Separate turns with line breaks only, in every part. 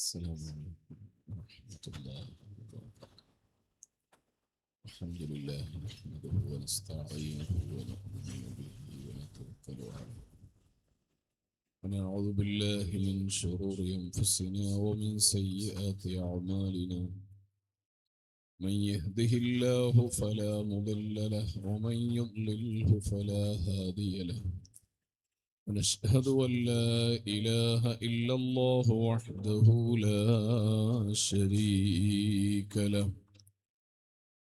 السلام عليكم ورحمة الله وبركاته. الحمد لله نحمده ونستعينه ونؤمن به ونتوكل عليه ونعوذ بالله من شرور أنفسنا ومن سيئات أعمالنا. من يهده الله فلا مضل له ومن يضلله فلا هادي له. ونشهد أن لا إله إلا الله وحده لا شريك له.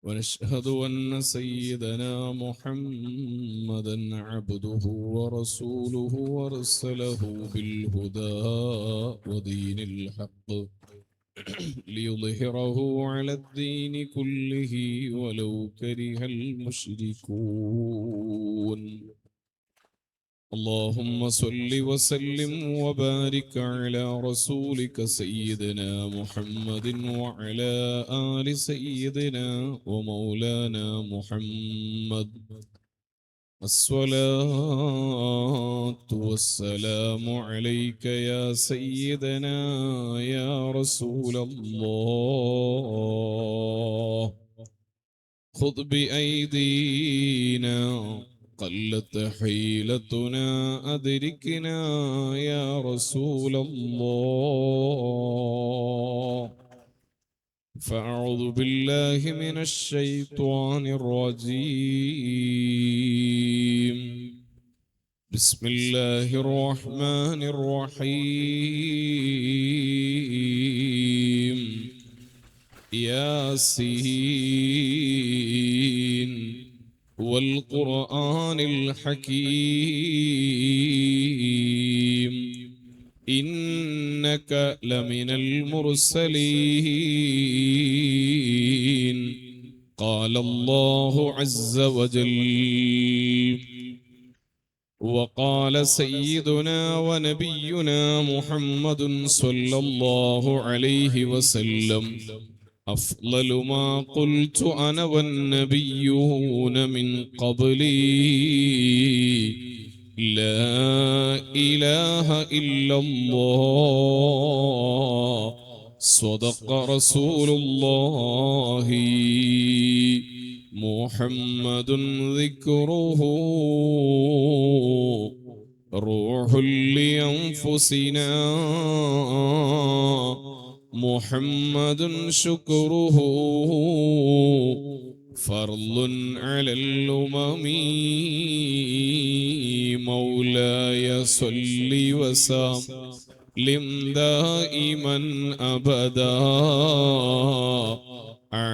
ونشهد أن سيدنا محمدا عبده ورسوله أرسله بالهدى ودين الحق ليظهره على الدين كله ولو كره المشركون. اللهم صل وسلم وبارك على رسولك سيدنا محمد وعلى آل سيدنا ومولانا محمد. الصلاة والسلام عليك يا سيدنا يا رسول الله. خذ بأيدينا قلت حيلتنا أدركنا يا رسول الله. فأعوذ بالله من الشيطان الرجيم. بسم الله الرحمن الرحيم. ياسين والقرآن الحكيم إنك لمن المرسلين. قال الله عز وجل وقال سيدنا ونبينا محمد صلى الله عليه وسلم أفضل ما قلت أنا والنبيون من قبلي لا إله إلا الله. صدق رسول الله محمد ذكره روح لأنفسنا محمد شكره فرض على الأمم. مولاي صل وسلم دائما أبدا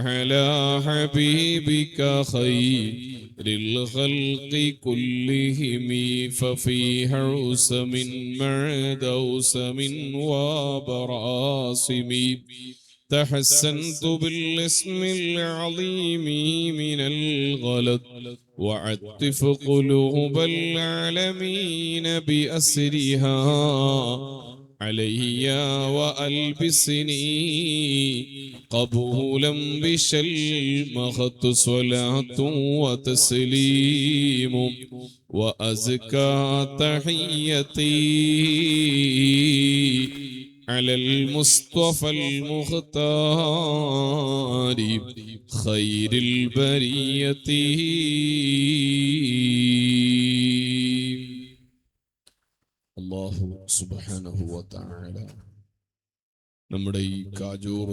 على حبيبك خير الخلق كلهم. ففي عسم مع دوسم وبراسم تحسنت بالاسم العظيم من الغلط وعطف قلوب العالمين بأسرها علي وألبسني قبولا بشلمخت صلاة وتسليم وأزكى تحيتي على المصطفى المختار خير البرية. الله سبحانه وتعالى നമ്മുടെ ഈ കാജൂർ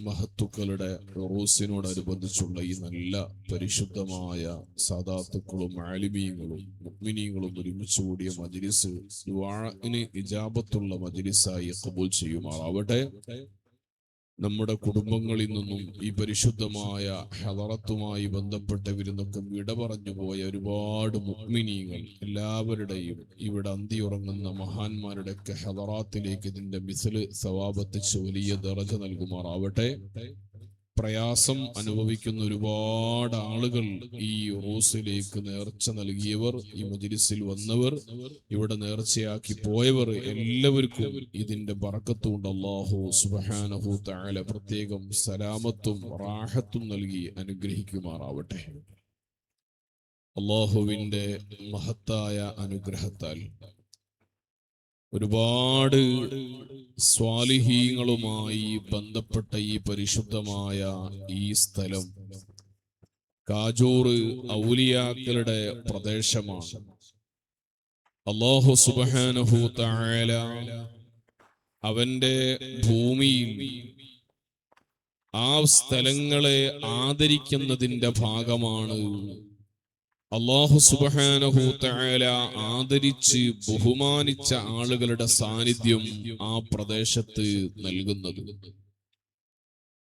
മഹത്തുക്കളുടെ റൂസിനോടനുബന്ധിച്ചുള്ള ഈ നല്ല പരിശുദ്ധമായ സാദാത്തുക്കളും ആലിമീങ്ങളും മുഅ്മിനീങ്ങളും ഒരുമിച്ച് കൂടിയ മജ്ലിസ് ദുആഇന് ഇജാബത്തുള്ള മജ്ലിസായി ഖബൂൽ ചെയ്യുമാറാവട്ടെ. നമ്മുടെ കുടുംബങ്ങളിൽ നിന്നും ഈ പരിശുദ്ധമായ ഹളറത്തുമായി ബന്ധപ്പെട്ടവരിന്നൊക്കെ വിട പറഞ്ഞു പോയ ഒരുപാട് മുഅ്മിനീങ്ങൾ എല്ലാവരുടെയും ഇവിടെ അന്തിയുറങ്ങുന്ന മഹാന്മാരുടെയൊക്കെ ഹളറാത്തിലേക്ക് ഇതിന്റെ മിസ്ല് സവാബത്തിച്ച് വലിയ ദറജ നൽകുമാറാവട്ടെ. പ്രയാസം അനുഭവിക്കുന്ന ഒരുപാട് ആളുകൾ ഈ റൂസിലേക്ക് നേർച്ച നൽകിയവർ, ഈ മജ്ലിസിൽ വന്നവർ, ഇവിടെ നേർച്ചയാക്കി പോയവർ എല്ലാവർക്കും ഇതിന്റെ ബറക്കത്തുകൊണ്ട് അല്ലാഹു സുബ്ഹാനഹു തആല പ്രത്യേകം സലാമത്തും റാഹത്തും നൽകി അനുഗ്രഹിക്കുമാറാവട്ടെ. അല്ലാഹുവിന്റെ മഹത്തായ അനുഗ്രഹത്താൽ ഒരുപാട് സ്വാലിഹീങ്ങളുമായി ബന്ധപ്പെട്ട ഈ പരിശുദ്ധമായ ഈ സ്ഥലം കാജൂർ ഔലിയാക്കളുടെ പ്രദേശമാണ്. അല്ലാഹു സുബ്ഹാനഹു തആല അവന്റെ ഭൂമിയിൽ ആ സ്ഥലങ്ങളെ ആദരിക്കുന്നതിന്റെ ഭാഗമാണ് അല്ലാഹു സുബ്ഹാനഹു തആല ആദരിച്ച് ബഹുമാനിച്ച ആളുകളുടെ സാന്നിധ്യം ആ പ്രദേശത്ത് നൽകുന്നത്.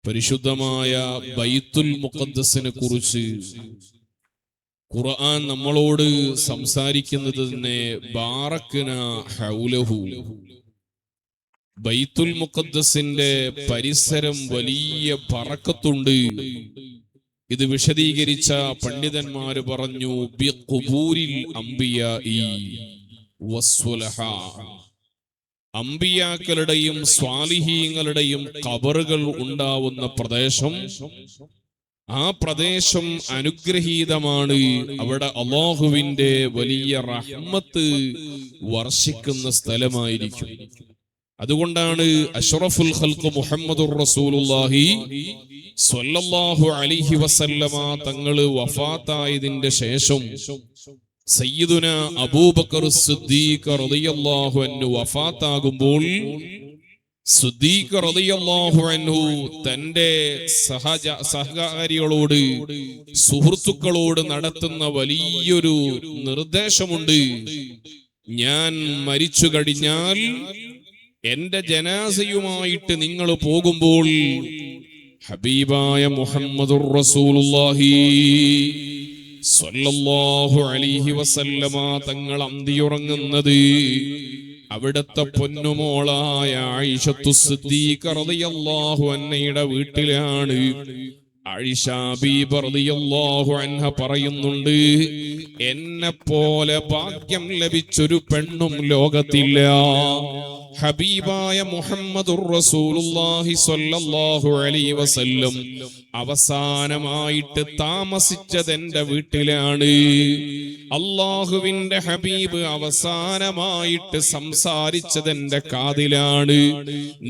പരിശുദ്ധമായ ബൈത്തുൽ മുഖദ്ദസിനെ കുറിച്ച് ഖുർആൻ നമ്മളോട് സംസാരിക്കുന്നത് തന്നെ ബാറക്ന ഹൗലഹു. ബൈത്തുൽ മുഖദ്ദസിന്റെ പരിസരം വലിയ ബറക്കത്തുണ്ട്. ഇത് വിശദീകരിച്ച പണ്ഡിതന്മാര് പറഞ്ഞു ബിഖുബൂരിൽ അംബിയാഇ വസ്സുലഹാ. അംബിയാക്കളുടെയും സ്വാലിഹീങ്ങളുടെയും ഖബറുകൾ ഉണ്ടാവുന്ന പ്രദേശം, ആ പ്രദേശം അനുഗ്രഹീതമാണ്. അവിടെ അല്ലാഹുവിന്റെ വലിയ റഹ്മത്ത് വർഷിക്കുന്ന സ്ഥലമായിരിക്കും. അതുകൊണ്ടാണ് അഷ്റഫുൽ ഖൽഖ് മുഹമ്മദുർ റസൂലുള്ളാഹി സ്വല്ലല്ലാഹു അലൈഹി വസല്ലമ തങ്ങൾ വഫാത്തായതിന്റെ ശേഷം സയ്യിദുന അബൂബക്കർ സിദ്ദീഖ് റളിയല്ലാഹു അൻഹു വഫാത്താകുമ്പോൾ സിദ്ദീഖ് റളിയല്ലാഹു അൻഹു തന്റെ സഹകാരികളോട്, സുഹൃത്തുക്കളോട് നടത്തുന്ന വലിയൊരു നിർദ്ദേശമുണ്ട്. ഞാൻ മരിച്ചു കഴിഞ്ഞാൽ എന്റെ ജനാസയുമായിട്ട് നിങ്ങൾ പോകുമ്പോൾ ഹബീബായ മുഹമ്മദുർ റസൂലുള്ളാഹി സ്വല്ലല്ലാഹു അലൈഹി വസല്ലമ തങ്ങൾ അന്തിയുറങ്ങുന്നത് അവിടുത്തെ പൊന്നുമോളായ ആയിഷത്തു സിദ്ദീഖ റളിയല്ലാഹു അൻഹയുടെ വീട്ടിലാണ്. ആയിഷ ബീബി റളിയല്ലാഹു അൻഹ പറയുന്നുണ്ട്, എന്നെ പോലെ ഭാഗ്യം ലഭിച്ചൊരു പെണ്ണും ലോകത്തില്ല. ഹബീബായ മുഹമ്മദുർ റസൂലുള്ളാഹി സ്വല്ലല്ലാഹു അലൈഹി വസല്ലം അവസാനമായിട്ട് താമസിച്ചത് എന്റെ വീട്ടിലാണ്. അല്ലാഹുവിന്റെ ഹബീബ് അവസാനമായിട്ട് സംസാരിച്ചത് എന്റെ കാതിലാണ്.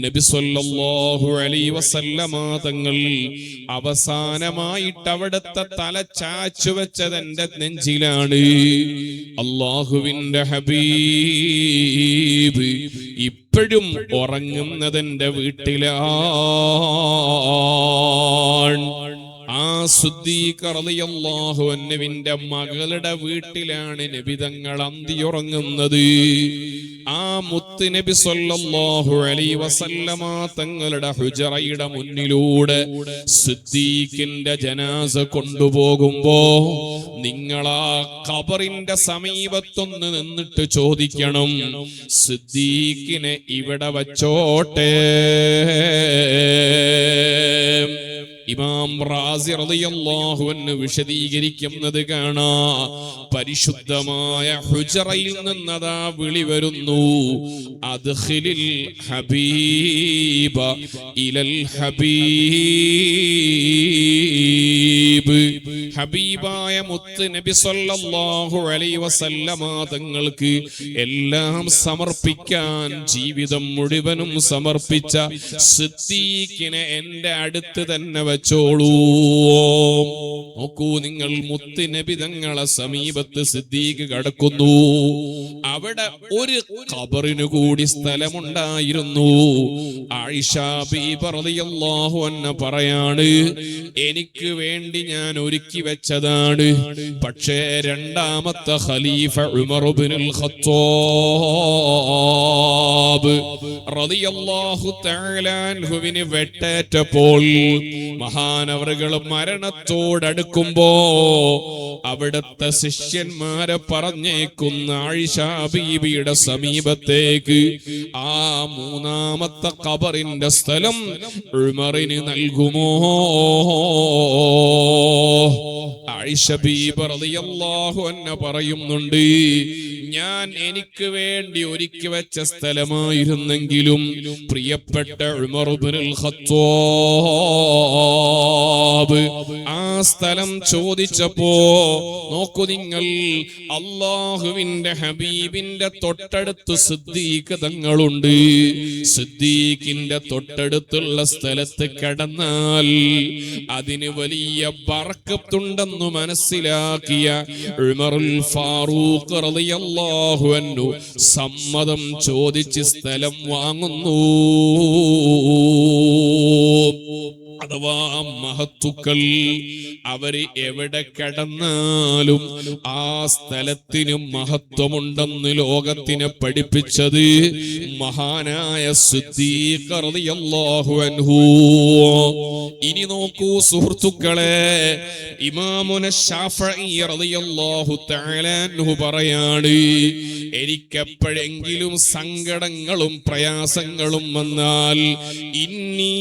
നബി സ്വല്ലല്ലാഹു അലൈഹി വസല്ലമ തങ്ങൾ അവസാനമായിട്ട് അവിടുത്തെ തല ചാച്ചു വെച്ചത് എന്റെ നെഞ്ചിലാണ്. അല്ലാഹുവിന്റെ ഹബീബ് ഇപ്പോഴും ഉറങ്ങുന്നതെന്റെ വീട്ടിലാണ്. ആ സിദ്ദീഖ് റളിയല്ലാഹു അൻഹുവിന്റെ മകളുടെ വീട്ടിലാണ് നബി തങ്ങൾ അന്തിയുറങ്ങുന്നത്. ആ മുത്ത് നബി സ്വല്ലല്ലാഹു അലൈഹി വസല്ലമ തങ്ങളുടെ ഹുജറയുടെ മുന്നിലൂടെ സിദ്ദീഖിന്റെ ജനാസ കൊണ്ടുപോകുമ്പോ നിങ്ങളാ ഖബറിന്റെ സമീപത്തൊന്ന് നിന്നിട്ട് ചോദിക്കണം, സിദ്ദീഖിനെ ഇവിടെ വച്ചോട്ടെ. ഇമാം റാസി റളിയല്ലാഹു അൻഹു വിശദീകരിക്കുന്നത് കാണാ, പരിശുദ്ധമായ ഹുജറയിൽ നിന്നതാ വിളി വരുന്നു, അദ്ഖിലിൽ ഹബീബ ഇലൽ ഹബീബ്. ഹബീബായ മുത്ത് നബി സല്ലല്ലാഹു അലൈഹി വസല്ലമ തങ്ങൾക്ക് എല്ലാം സമർപ്പിക്കാൻ ജീവിതം മുഴുവനും സമർപ്പിച്ച സിദ്ദീഖിനെ എന്റെ അടുത്ത് തന്നെ വെച്ചോളൂ. നോക്കൂ നിങ്ങൾ, മുത്ത് നബി തങ്ങളെ സമീപത്ത് സിദ്ദീഖ് കടക്കുന്നു. അവിടെ ഒരു ഖബറിനു കൂടി സ്ഥലമുണ്ടായിരുന്നു. ആയിഷ ബീബി റളിയല്ലാഹു അൻഹ പറയാണ്, എനിക്ക് വേണ്ടി ഞാൻ ഒരുക്കി വെച്ചതാണ്. പക്ഷേ രണ്ടാമത്തെ ഖലീഫ ഉമർ ഇബ്നുൽ ഖത്താബ് റളിയല്ലാഹു തആല അൻഹുവിന് വെട്ടേറ്റപ്പോൾ മഹാനവറുകൾ മരണത്തോടടുക്കുമ്പോ അവിടുത്തെ ശിഷ്യന്മാരെ പറഞ്ഞേക്കുന്ന ആയിഷ ബീബിയുടെ സമീപത്തേക്ക് ആ മൂന്നാമത്തെ ഖബറിന്റെ സ്ഥലം ഉമറിന് നൽകുമോ? ആയിഷ ബീബി റളിയല്ലാഹു അൻഹ പറയുന്നുണ്ട്, ഞാൻ എനിക്ക് വേണ്ടി ഒരുക്കി വെച്ച സ്ഥലമായിരുന്നെങ്കിലും പ്രിയപ്പെട്ട ഉമർ ഇബ്നുൽ ഖത്താബ് ആ സ്ഥലം ചോദിച്ചപ്പോ നോക്കൂ നിങ്ങൾ, അള്ളാഹുവിന്റെ ഹബീബിന്റെ തൊട്ടടുത്ത് സിദ്ദീഖ് തങ്ങളുണ്ട്. സിദ്ദീഖിന്റെ തൊട്ടടുത്തുള്ള സ്ഥലത്ത് കടന്നാൽ അതിന് വലിയ ബർക്കത്തുണ്ടെന്ന് മനസ്സിലാക്കിയ ഉമറുൽ ഫാറൂഖ് റളിയല്ലാഹു അൻഹു സമ്മതം ചോദിച്ച് സ്ഥലം വാങ്ങുന്നു. അഥവാ മഹത്തുക്കൾ അവര് എവിടെ കടന്നാലും ആ സ്ഥലത്തിന് മഹത്വമുണ്ടെന്ന് ലോകത്തിനെ പഠിപ്പിച്ചത് മഹാനായ സിദ്ദീഖ് റളിയല്ലാഹു അൻഹു. ഇനി നോക്കൂ സുഹൃത്തുക്കളെ, ഇമാമുന ശാഫഈ റളിയല്ലാഹു തആല അൻഹു പറയാണ്, എനിക്കെപ്പോഴെങ്കിലും സങ്കടങ്ങളും പ്രയാസങ്ങളും വന്നാൽ ഇന്നി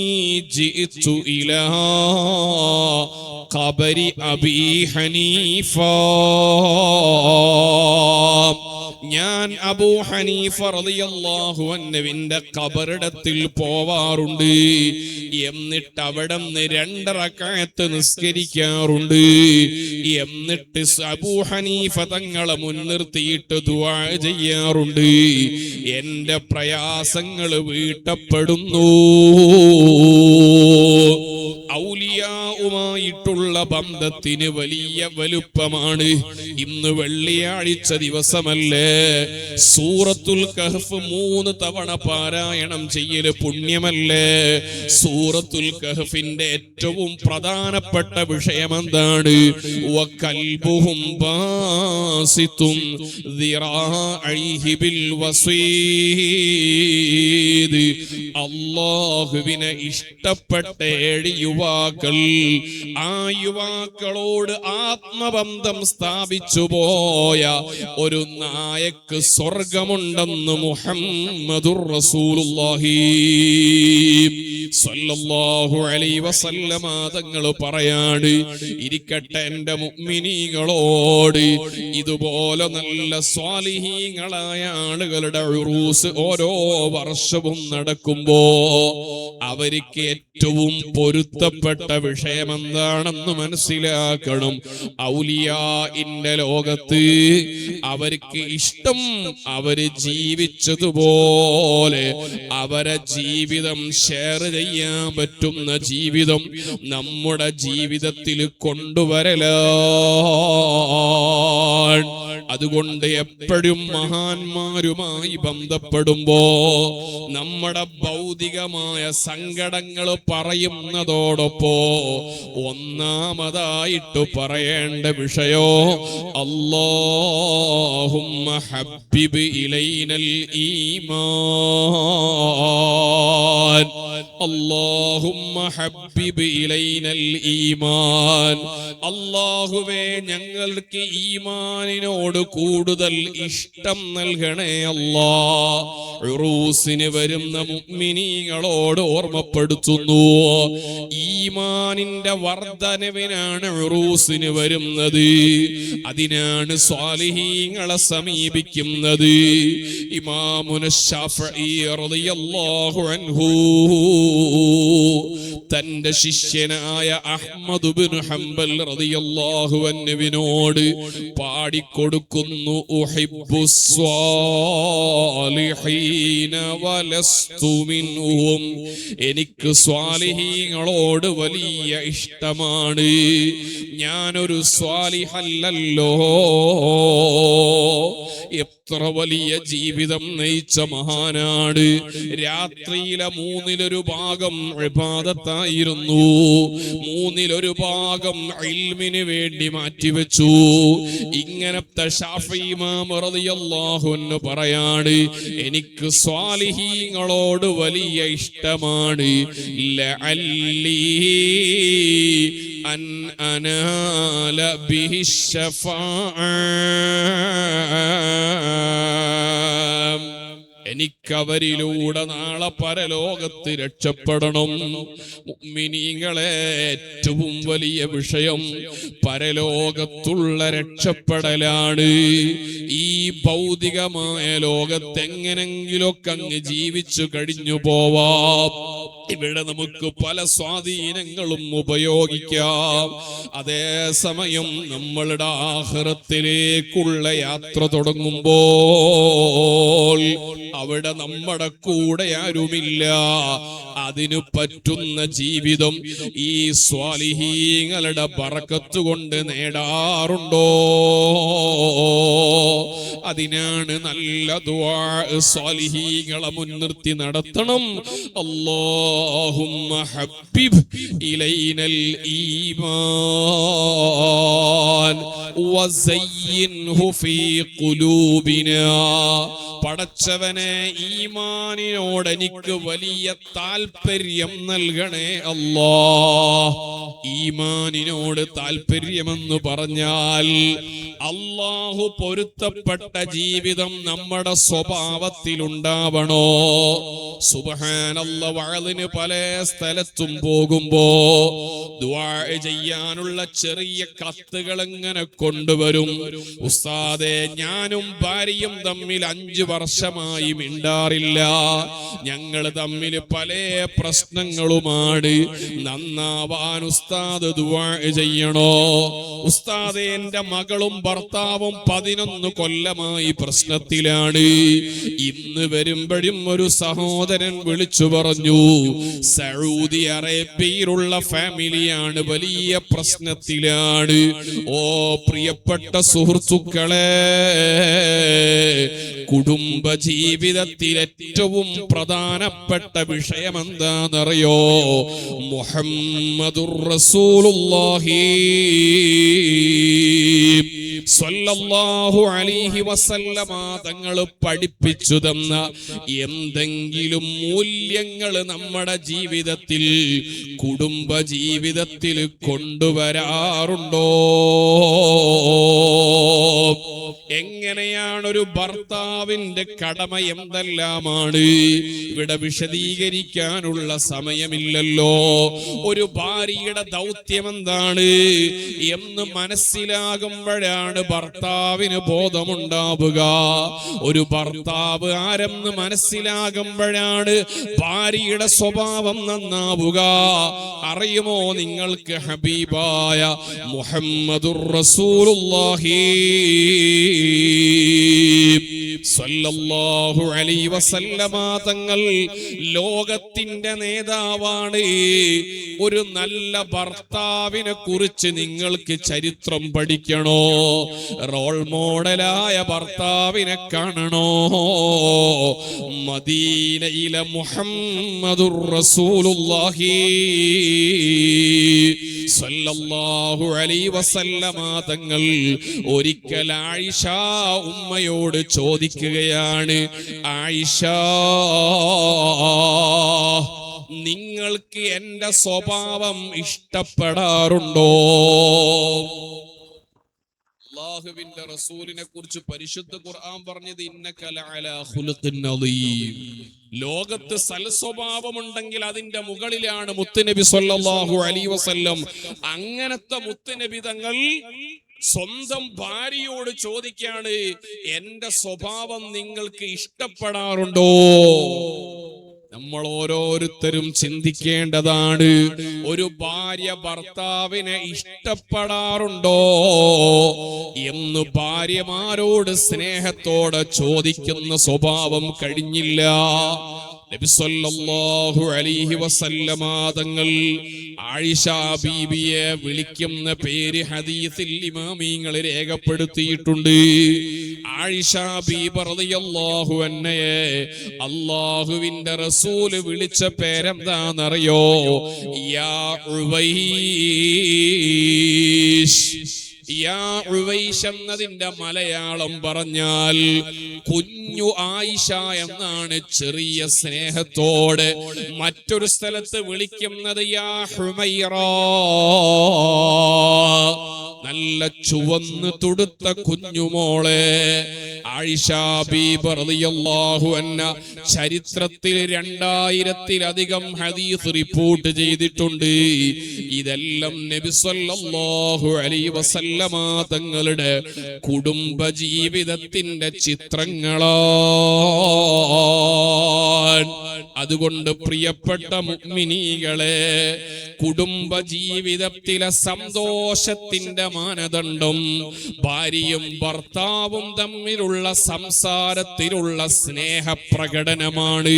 ജിഇതു ഇലാ ഖബരി അബീ ഹനീഫ, ഞാൻ അബൂ ഹനീഫ റളിയല്ലാഹു അൻഹുവിന്റെ ഖബറിടത്തിൽ പോവാറുണ്ട്. എന്നിട്ട് അവിടെ നിന്ന് 2 റക്അത്ത് നിസ്കരിക്കാറുണ്ട്. എന്നിട്ട് അബൂ ഹനീഫ തങ്ങളെ മുൻനിർത്തിയിട്ട് ദുആ ചെയ്യാറുണ്ട്. എന്റെ പ്രയാസങ്ങൾ വീട്ടപ്പെടുന്നു. ഔലിയാവുമായിട്ടുള്ള ബന്ധത്തിന് വലിയ വലുപ്പമാണ്. ഇന്ന് വെള്ളിയാഴ്ച ദിവസമല്ലേ, സൂറത്തുൽ കഹ്ഫ് 3 തവണ പാരായണം ചെയ്യല് പുണ്യമല്ലേ? സൂറത്തുൽ കഹ്ഫിന്റെ ഏറ്റവും പ്രധാനപ്പെട്ട വിഷയം എന്താണ്? വകൽബുഹും ബാസിതും ദിറാഇഹി ബിൽ വസീദ്. അല്ലാഹുവിനെ ഇഷ്ടപ്പെട്ട 7 യുവാക്കൾ, ആ യുവാക്കളോട് ആത്മബന്ധം സ്ഥാപിച്ചു പോയ ഒരു നായക്ക് സ്വർഗമുണ്ടെന്ന് മുഹമ്മദുർ റസൂലുള്ളാഹി സ്വല്ലല്ലാഹു അലൈഹി വസല്ലമ തങ്ങൾ പറയാണ്. ഇരിക്കട്ടെ എന്റെ മുഅ്മിനീങ്ങളോട്, ഇതുപോലെ നല്ല സ്വാലിഹീങ്ങളായ ആളുകളുടെ ഉറൂസ് ഓരോ വർഷവും നടക്കുമ്പോ അവർക്ക് ഏറ്റവും പൊരുത്തപ്പെട്ട വിഷയം എന്താണെന്ന് മനസ്സിലാക്കണം. ഔലിയാഇന്റെ ലോകത്ത് അവർക്ക് ഇഷ്ടം അവര് ജീവിച്ചതുപോലെ അവരെ ജീവിതം ഷെയർ ചെയ്യാൻ പറ്റുന്ന ജീവിതം നമ്മുടെ ജീവിതത്തിൽ കൊണ്ടുവരലാണ്. അതുകൊണ്ട് എപ്പോഴും മഹാന്മാരുമായി ബന്ധപ്പെടുമ്പോ നമ്മുടെ ഭൗതികമായ സങ്കടങ്ങൾ പറയുന്നതോടൊപ്പം ഒന്നാമതായിട്ട് പറയേണ്ട വിഷയോ അല്ലാഹുമ്മ ഹബ്ബിബ് ഇലൈനൽ ഈമാൻ, അല്ലാഹുമ്മ ഹബ്ബിബ് ഇലൈനൽ ഈമാൻ. അല്ലാഹുവേ, ഞങ്ങൾക്ക് ഈമാനിനോട് കൂടുതൽ ഇഷ്ടം നൽകണേ അല്ലാ. ഉറൂസിന് വരുന്ന മുഅ്മിനീങ്ങളോട് ഓർമ്മപ്പെടുത്തുന്നു, ഈമാനിന്റെ വർധനവിനാണ് ഉറൂസിന് വരുന്നത്. അതിനാണ് സ്വാലിഹീങ്ങളെ സമീപിക്കുന്നത്. ഇമാമുന ശാഫഈ റളിയല്ലാഹു അൻഹു തന്റെ ശിഷ്യനായ അഹ്മദ് ഇബ്നു ഹംബൽ റളിയല്ലാഹു അൻഹുവിനോട് പാടിക്കൊടുക്കുന്നു, ഉഹിബ്ബുസ് സ്വാലിഹീന വലസ്തു മിൻഹും. എനിക്ക് സ്വാലിഹീങ്ങളോട് വലിയ ഇഷ്ടമാണ്, ഞാനൊരു സ്വാലിഹല്ലല്ലോ. എത്ര വലിയ ജീവിതം നയിച്ച മഹാനാണ്. രാത്രിയിലെ 3-1 ഭാഗം ഇബാദത്തായിരുന്നു, 3-1 ഭാഗം ഇൽമിന് വേണ്ടി മാറ്റിവെച്ചു. ഇങ്ങനത്തെ ശാഫഈ ഇമാം റളിയല്ലാഹു അൻഹു പറയാണ്, എനിക്ക് സ്വാലിഹീങ്ങളോട് വലിയ ഇഷ്ടമാണ്. ലഅല്ലി അൻ അനാല ബിഹി ശഫാഅ. എനിക്കവരിലൂടെ നാളെ പരലോകത്ത് രക്ഷപ്പെടണം. മുഅ്മിനീങ്ങളെ, ഏറ്റവും വലിയ വിഷയം പരലോകത്തുള്ള രക്ഷപ്പെടലാണ്. ഈ ഭൗതികമായ ലോകത്ത് എങ്ങനെങ്കിലൊക്കെ അങ്ങ് ജീവിച്ചു കഴിഞ്ഞു പോവാം. ഇവിടെ നമുക്ക് പല സ്വാധീനങ്ങളും ഉപയോഗിക്കാം. അതേസമയം നമ്മളുടെ ആഖിറത്തിലേക്കുള്ള യാത്ര തുടങ്ങുമ്പോൾ അവിടെ നമ്മുടെ കൂടെ ആരുമില്ല. അതിനു പറ്റുന്ന ജീവിതം ഈ സ്വാലിഹീങ്ങളുടെ ബറക്കത്ത് കൊണ്ട് നേടാറുണ്ടോ? അതിനാണ് നല്ല ദുആ സ്വാലിഹീങ്ങളെ മുൻനിർത്തി നടത്തണം. അല്ലാഹുമ്മ ഹബ്ബിബ് ഇലൈനൽ ഈമാൻ വസയ്യിൻഹു ഫീ ഖുലൂബിനാ. പടച്ചവനെ, ഈമാനിനോട് എനിക്ക് വലിയ താല്പര്യം നൽകണേ അല്ലാഹ്. ഈമാനിനോട് താല്പര്യമെന്ന് പറഞ്ഞാൽ അല്ലാഹു പൊരുത്തപ്പെട്ട ജീവിതം നമ്മുടെ സ്വഭാവത്തിലുണ്ടാവണോ? സുബ്ഹാനല്ലാഹ്, വഅലിന് പല സ്ഥലത്തും പോകുമ്പോ ദുആ ചെയ്യാനുള്ള ചെറിയ കത്തുകൾ എങ്ങനെ കൊണ്ടുവരും. ഉസ്താദേ, ഞാനും ഭാര്യയും തമ്മിൽ 5 വർഷമായി മിണ്ടാറില്ല. ഞങ്ങൾ തമ്മിൽ പല പ്രശ്നങ്ങളുമാണ്. നന്നാവാൻ ഉസ്താദ് ദുആ ചെയ്യണോ? ഉസ്താദേ, എന്റെ മകളും ഭർത്താവും 11 കൊല്ലമായി പ്രശ്നത്തിലാണ്. ഇന്ന് വരുമ്പോഴും ഒരു സഹോദരൻ വിളിച്ചു പറഞ്ഞു, സൗദി അറേബ്യയിലുള്ള ഫാമിലിയാണ്, വലിയ പ്രശ്നത്തിലാണ്. ഓ പ്രിയപ്പെട്ട സുഹൃത്തുക്കളെ, കുടുംബ ജീവിതത്തിൽ ഏറ്റവും പ്രധാനപ്പെട്ട വിഷയം എന്താണെന്നറിയോ? മുഹമ്മദുർ റസൂലുള്ളാഹി സ്വല്ലല്ലാഹു അലൈഹി വസല്ലമ തങ്ങൾ പഠിപ്പിച്ചു തന്ന എന്തെങ്കിലും മൂല്യങ്ങൾ നമ്മുടെ ജീവിതത്തിൽ, കുടുംബ ജീവിതത്തിൽ കൊണ്ടുവരാറുണ്ടോ? എങ്ങനെയാണ് ഒരു ഭർത്താവിന്റെ കടമ എന്തെല്ലാമാണ്? ഇവിടെ വിശദീകരിക്കാനുള്ള സമയമില്ലല്ലോ. ഒരു ഭാര്യയുടെ ദൗത്യം എന്താണ് എന്ന് മനസ്സിലാകുമ്പോഴാണ് ഭർത്താവിന് ബോധമുണ്ടാവുക. ഒരു ഭർത്താവ് ആരെന്ന് മനസ്സിലാകുമ്പോഴാണ് ഭാര്യയുടെ സ്വഭാവം നന്നാവുക. അറിയുമോ നിങ്ങൾക്ക്, ഹബീബായ മുഹമ്മദുർ റസൂലുള്ളാഹി സ്വല്ലല്ലാഹു അലൈഹി വസല്ലമ തങ്ങൾ ലോകത്തിന്റെ നേതാവാണ്. ഒരു നല്ല ഭർത്താവിനെ കുറിച്ച് നിങ്ങൾക്ക് ചരിത്രം പഠിക്കണോ? റോൾ മോഡലായ ഭർത്താവിനെ കാണണോ? മദീനയിലെ മുഹമ്മദുർ റസൂലുള്ളാഹി സ്വല്ലല്ലാഹു അലൈഹി വസല്ലമ തങ്ങൾ ഒരിക്കൽ ആയിഷ ഉമ്മയോട് ചോദിക്കുകയാണ്, ആയിഷ, നിങ്ങൾക്ക് എന്റെ സ്വഭാവം ഇഷ്ടപ്പെടാറുണ്ടോ? അല്ലാഹുവിന്റെ റസൂലിനെ കുറിച്ച് പരിശുദ്ധ ഖുർആൻ പറഞ്ഞത്, ഇന്നക ലഅലാ ഖുലുഖിൻ അദീം. ലോകത്ത് സൽസ്വഭാവമുണ്ടെങ്കിൽ അതിന്റെ മുകളിലാണ് മുത്തുനബി സ്വല്ലല്ലാഹു അലൈഹി വസല്ലം. അങ്ങനത്തെ മുത്തുനബി തങ്ങൾ സ്വന്തം ഭാര്യയോട് ചോദിക്കാണ്, എന്റെ സ്വഭാവം നിങ്ങൾക്ക് ഇഷ്ടപ്പെടാറുണ്ടോ? നമ്മൾ ഓരോരുത്തരും ചിന്തിക്കേണ്ടതാണ്, ഒരു ഭാര്യ ഭർത്താവിനെ ഇഷ്ടപ്പെടാറുണ്ടോ എന്ന് ഭാര്യമാരോട് സ്നേഹത്തോടെ ചോദിക്കുന്ന സ്വഭാവം കഴിഞ്ഞില്ല. നബി സല്ലല്ലാഹു അലൈഹി വസല്ലമ തങ്ങൾ ആയിഷ ബീബിയെ വിളിക്കുന്ന പേര് ഹദീസിൽ ഇമാമിങ്ങൾ രേഖപ്പെടുത്തിയിട്ടുണ്ട്. ആയിഷ ബീബി റളിയല്ലാഹു അൻഹയെ അല്ലാഹുവിന്റെ റസൂല് വിളിച്ച പേരെന്താണെന്നറിയോ? യാ ഉവൈശ്. യാ ഉവൈശ് എന്നതിന്റെ മലയാളം പറഞ്ഞാൽ കുഞ്ഞു ആയിഷ എന്നാണ്. ചെറിയ സ്നേഹത്തോടെ മറ്റൊരു സ്ഥലത്ത് വിളിക്കുന്നത് യാ ഹുമൈറ. നല്ല ചുവന്ന് തുടുത്ത കുഞ്ഞുമോളെ ആയിഷ ബീബി റളിയല്ലാഹു അൻഹ ചരിത്രത്തിൽ 2000-ത്തിലധികം ഹദീസ് റിപ്പോർട്ട് ചെയ്തിട്ടുണ്ട്. ഇതെല്ലാം നബി സല്ലല്ലാഹു അലൈഹി വസല്ലമ തങ്ങളുടെ കുടുംബ ജീവിതത്തിന്റെ ചിത്രങ്ങളാണ്. അതുകൊണ്ട് പ്രിയപ്പെട്ട മുഅ്മിനീകളെ, കുടുംബ ജീവിതത്തിലെ സന്തോഷത്തിന്റെ മാനദണ്ഡം ഭാര്യയും ഭർത്താവും തമ്മിലുള്ള സംസാരത്തിലുള്ള സ്നേഹപ്രകടനമാണ്.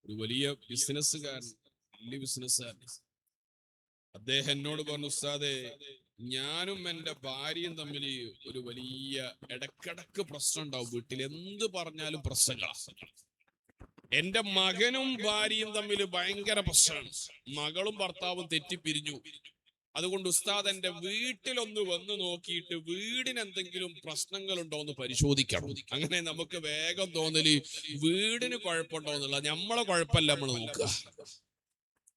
ഒരു വലിയ ബിസിനസ്സുകാരൻ, അദ്ദേഹം എന്നോട് പറഞ്ഞു, ഉസ്താദേ, ഞാനും എന്റെ ഭാര്യയും തമ്മിൽ ഒരു വലിയ ഇടക്കിടക്ക് പ്രശ്നം ഉണ്ടാവും. വീട്ടിൽ എന്ത് പറഞ്ഞാലും പ്രശ്നങ്ങളാണ്. എന്റെ മകനും ഭാര്യയും തമ്മിൽ ഭയങ്കര പ്രശ്നമാണ്. മകളും ഭർത്താവും തെറ്റിപ്പിരിഞ്ഞു. അതുകൊണ്ട് ഉസ്താദ് എന്റെ വീട്ടിലൊന്ന് വന്ന് നോക്കിയിട്ട് വീടിന് എന്തെങ്കിലും പ്രശ്നങ്ങളുണ്ടോ എന്ന് പരിശോധിക്കണം. അങ്ങനെ നമുക്ക് വേഗം തോന്നല് വീടിന് കുഴപ്പമുണ്ടോ എന്നുള്ള, നമ്മളെ കുഴപ്പമല്ല നമ്മൾ നോക്കുക.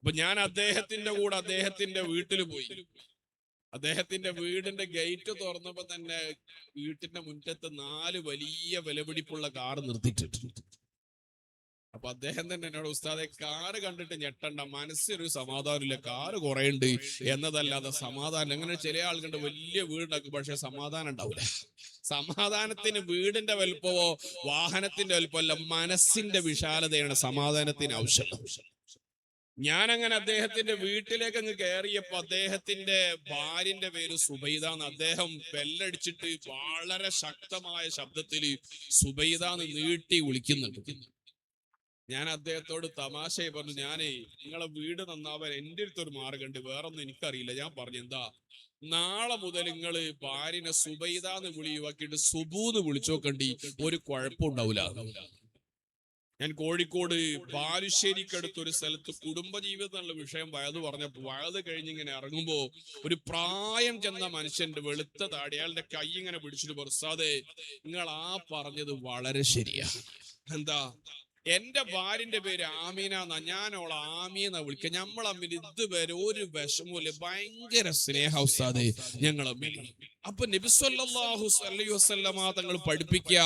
അപ്പൊ ഞാൻ അദ്ദേഹത്തിന്റെ കൂടെ അദ്ദേഹത്തിന്റെ വീട്ടിൽ പോയി. അദ്ദേഹത്തിന്റെ വീടിന്റെ ഗേറ്റ് തുറന്നപ്പോ തന്നെ വീട്ടിന്റെ മുറ്റത്ത് 4 വലിയ വിലപിടിപ്പുള്ള കാറ് നിർത്തിയിട്ടുണ്ട്. അപ്പൊ അദ്ദേഹം തന്നെ എന്നോട്, ഉസ്താദെ, കാറ് കണ്ടിട്ട് ഞെട്ടണ്ട, മനസ്സിനൊരു സമാധാനമില്ല, കാറ് കുറെ ഉണ്ട് എന്നതല്ലാതെ സമാധാനം. അങ്ങനെ ചില ആൾക്കുണ്ട് വലിയ വീടുണ്ടാക്കും, പക്ഷെ സമാധാനം ഉണ്ടാവില്ല. സമാധാനത്തിന് വീടിന്റെ വലുപ്പമോ വാഹനത്തിന്റെ വലുപ്പമല്ല, മനസ്സിന്റെ വിശാലതയാണ് സമാധാനത്തിന് ആവശ്യം. ഞാനങ്ങനെ അദ്ദേഹത്തിന്റെ വീട്ടിലേക്ക് അങ്ങ് കയറിയപ്പോ അദ്ദേഹത്തിന്റെ ഭാര്യന്റെ പേര് സുബൈദ എന്ന്. അദ്ദേഹം ബെല്ലടിച്ചിട്ട് വളരെ ശക്തമായ ശബ്ദത്തിൽ സുബൈദ എന്ന് നീട്ടി വിളിക്കുന്നുണ്ട്. ഞാൻ അദ്ദേഹത്തോട് തമാശയായി പറഞ്ഞു, ഞാനേ നിങ്ങളെ വീട് നന്നാവാൻ എൻ്റെ അടുത്തൊരു മാർഗമുണ്ട്, വേറൊന്നും എനിക്കറിയില്ല. ഞാൻ പറഞ്ഞു, എന്താ, നാളെ മുതൽ നിങ്ങള് ഭാര്യനെ സുബൈദ എന്ന് വിളിവാക്കിയിട്ട് സുബൂന്ന് വിളിച്ചോക്കണ്ടി, ഒരു കുഴപ്പമുണ്ടാവില്ല. ഞാൻ കോഴിക്കോട് ബാലുശ്ശേരിക്കടുത്ത് ഒരു സ്ഥലത്ത് കുടുംബജീവിതം എന്നുള്ള വിഷയം വയത് പറഞ്ഞപ്പോ, വയത് കഴിഞ്ഞിങ്ങനെ ഇറങ്ങുമ്പോ ഒരു പ്രായം ചെന്ന മനുഷ്യന്റെ വെളുത്ത താടി, അയാളുടെ കൈ ഇങ്ങനെ പിടിച്ചിട്ട്, പ്രസാദേ, നിങ്ങൾ ആ പറഞ്ഞത് വളരെ ശരിയാ. എന്താ, എന്റെ ഭാര്യന്റെ പേര് ആമീന എന്നാ, ഞാൻ അവളെ ആമിയെന്നാ വിളിക്കുക. നമ്മൾ തമ്മിൽ ഇതുവരെ ഒരു വിഷമൂല, ഭയങ്കര സ്നേഹ ഉസ്താദേ ഞങ്ങൾ തമ്മിൽ. അപ്പൊ നബി സല്ലല്ലാഹു അലൈഹി വസല്ലമ തങ്ങൾ പഠിപ്പിക്കുക,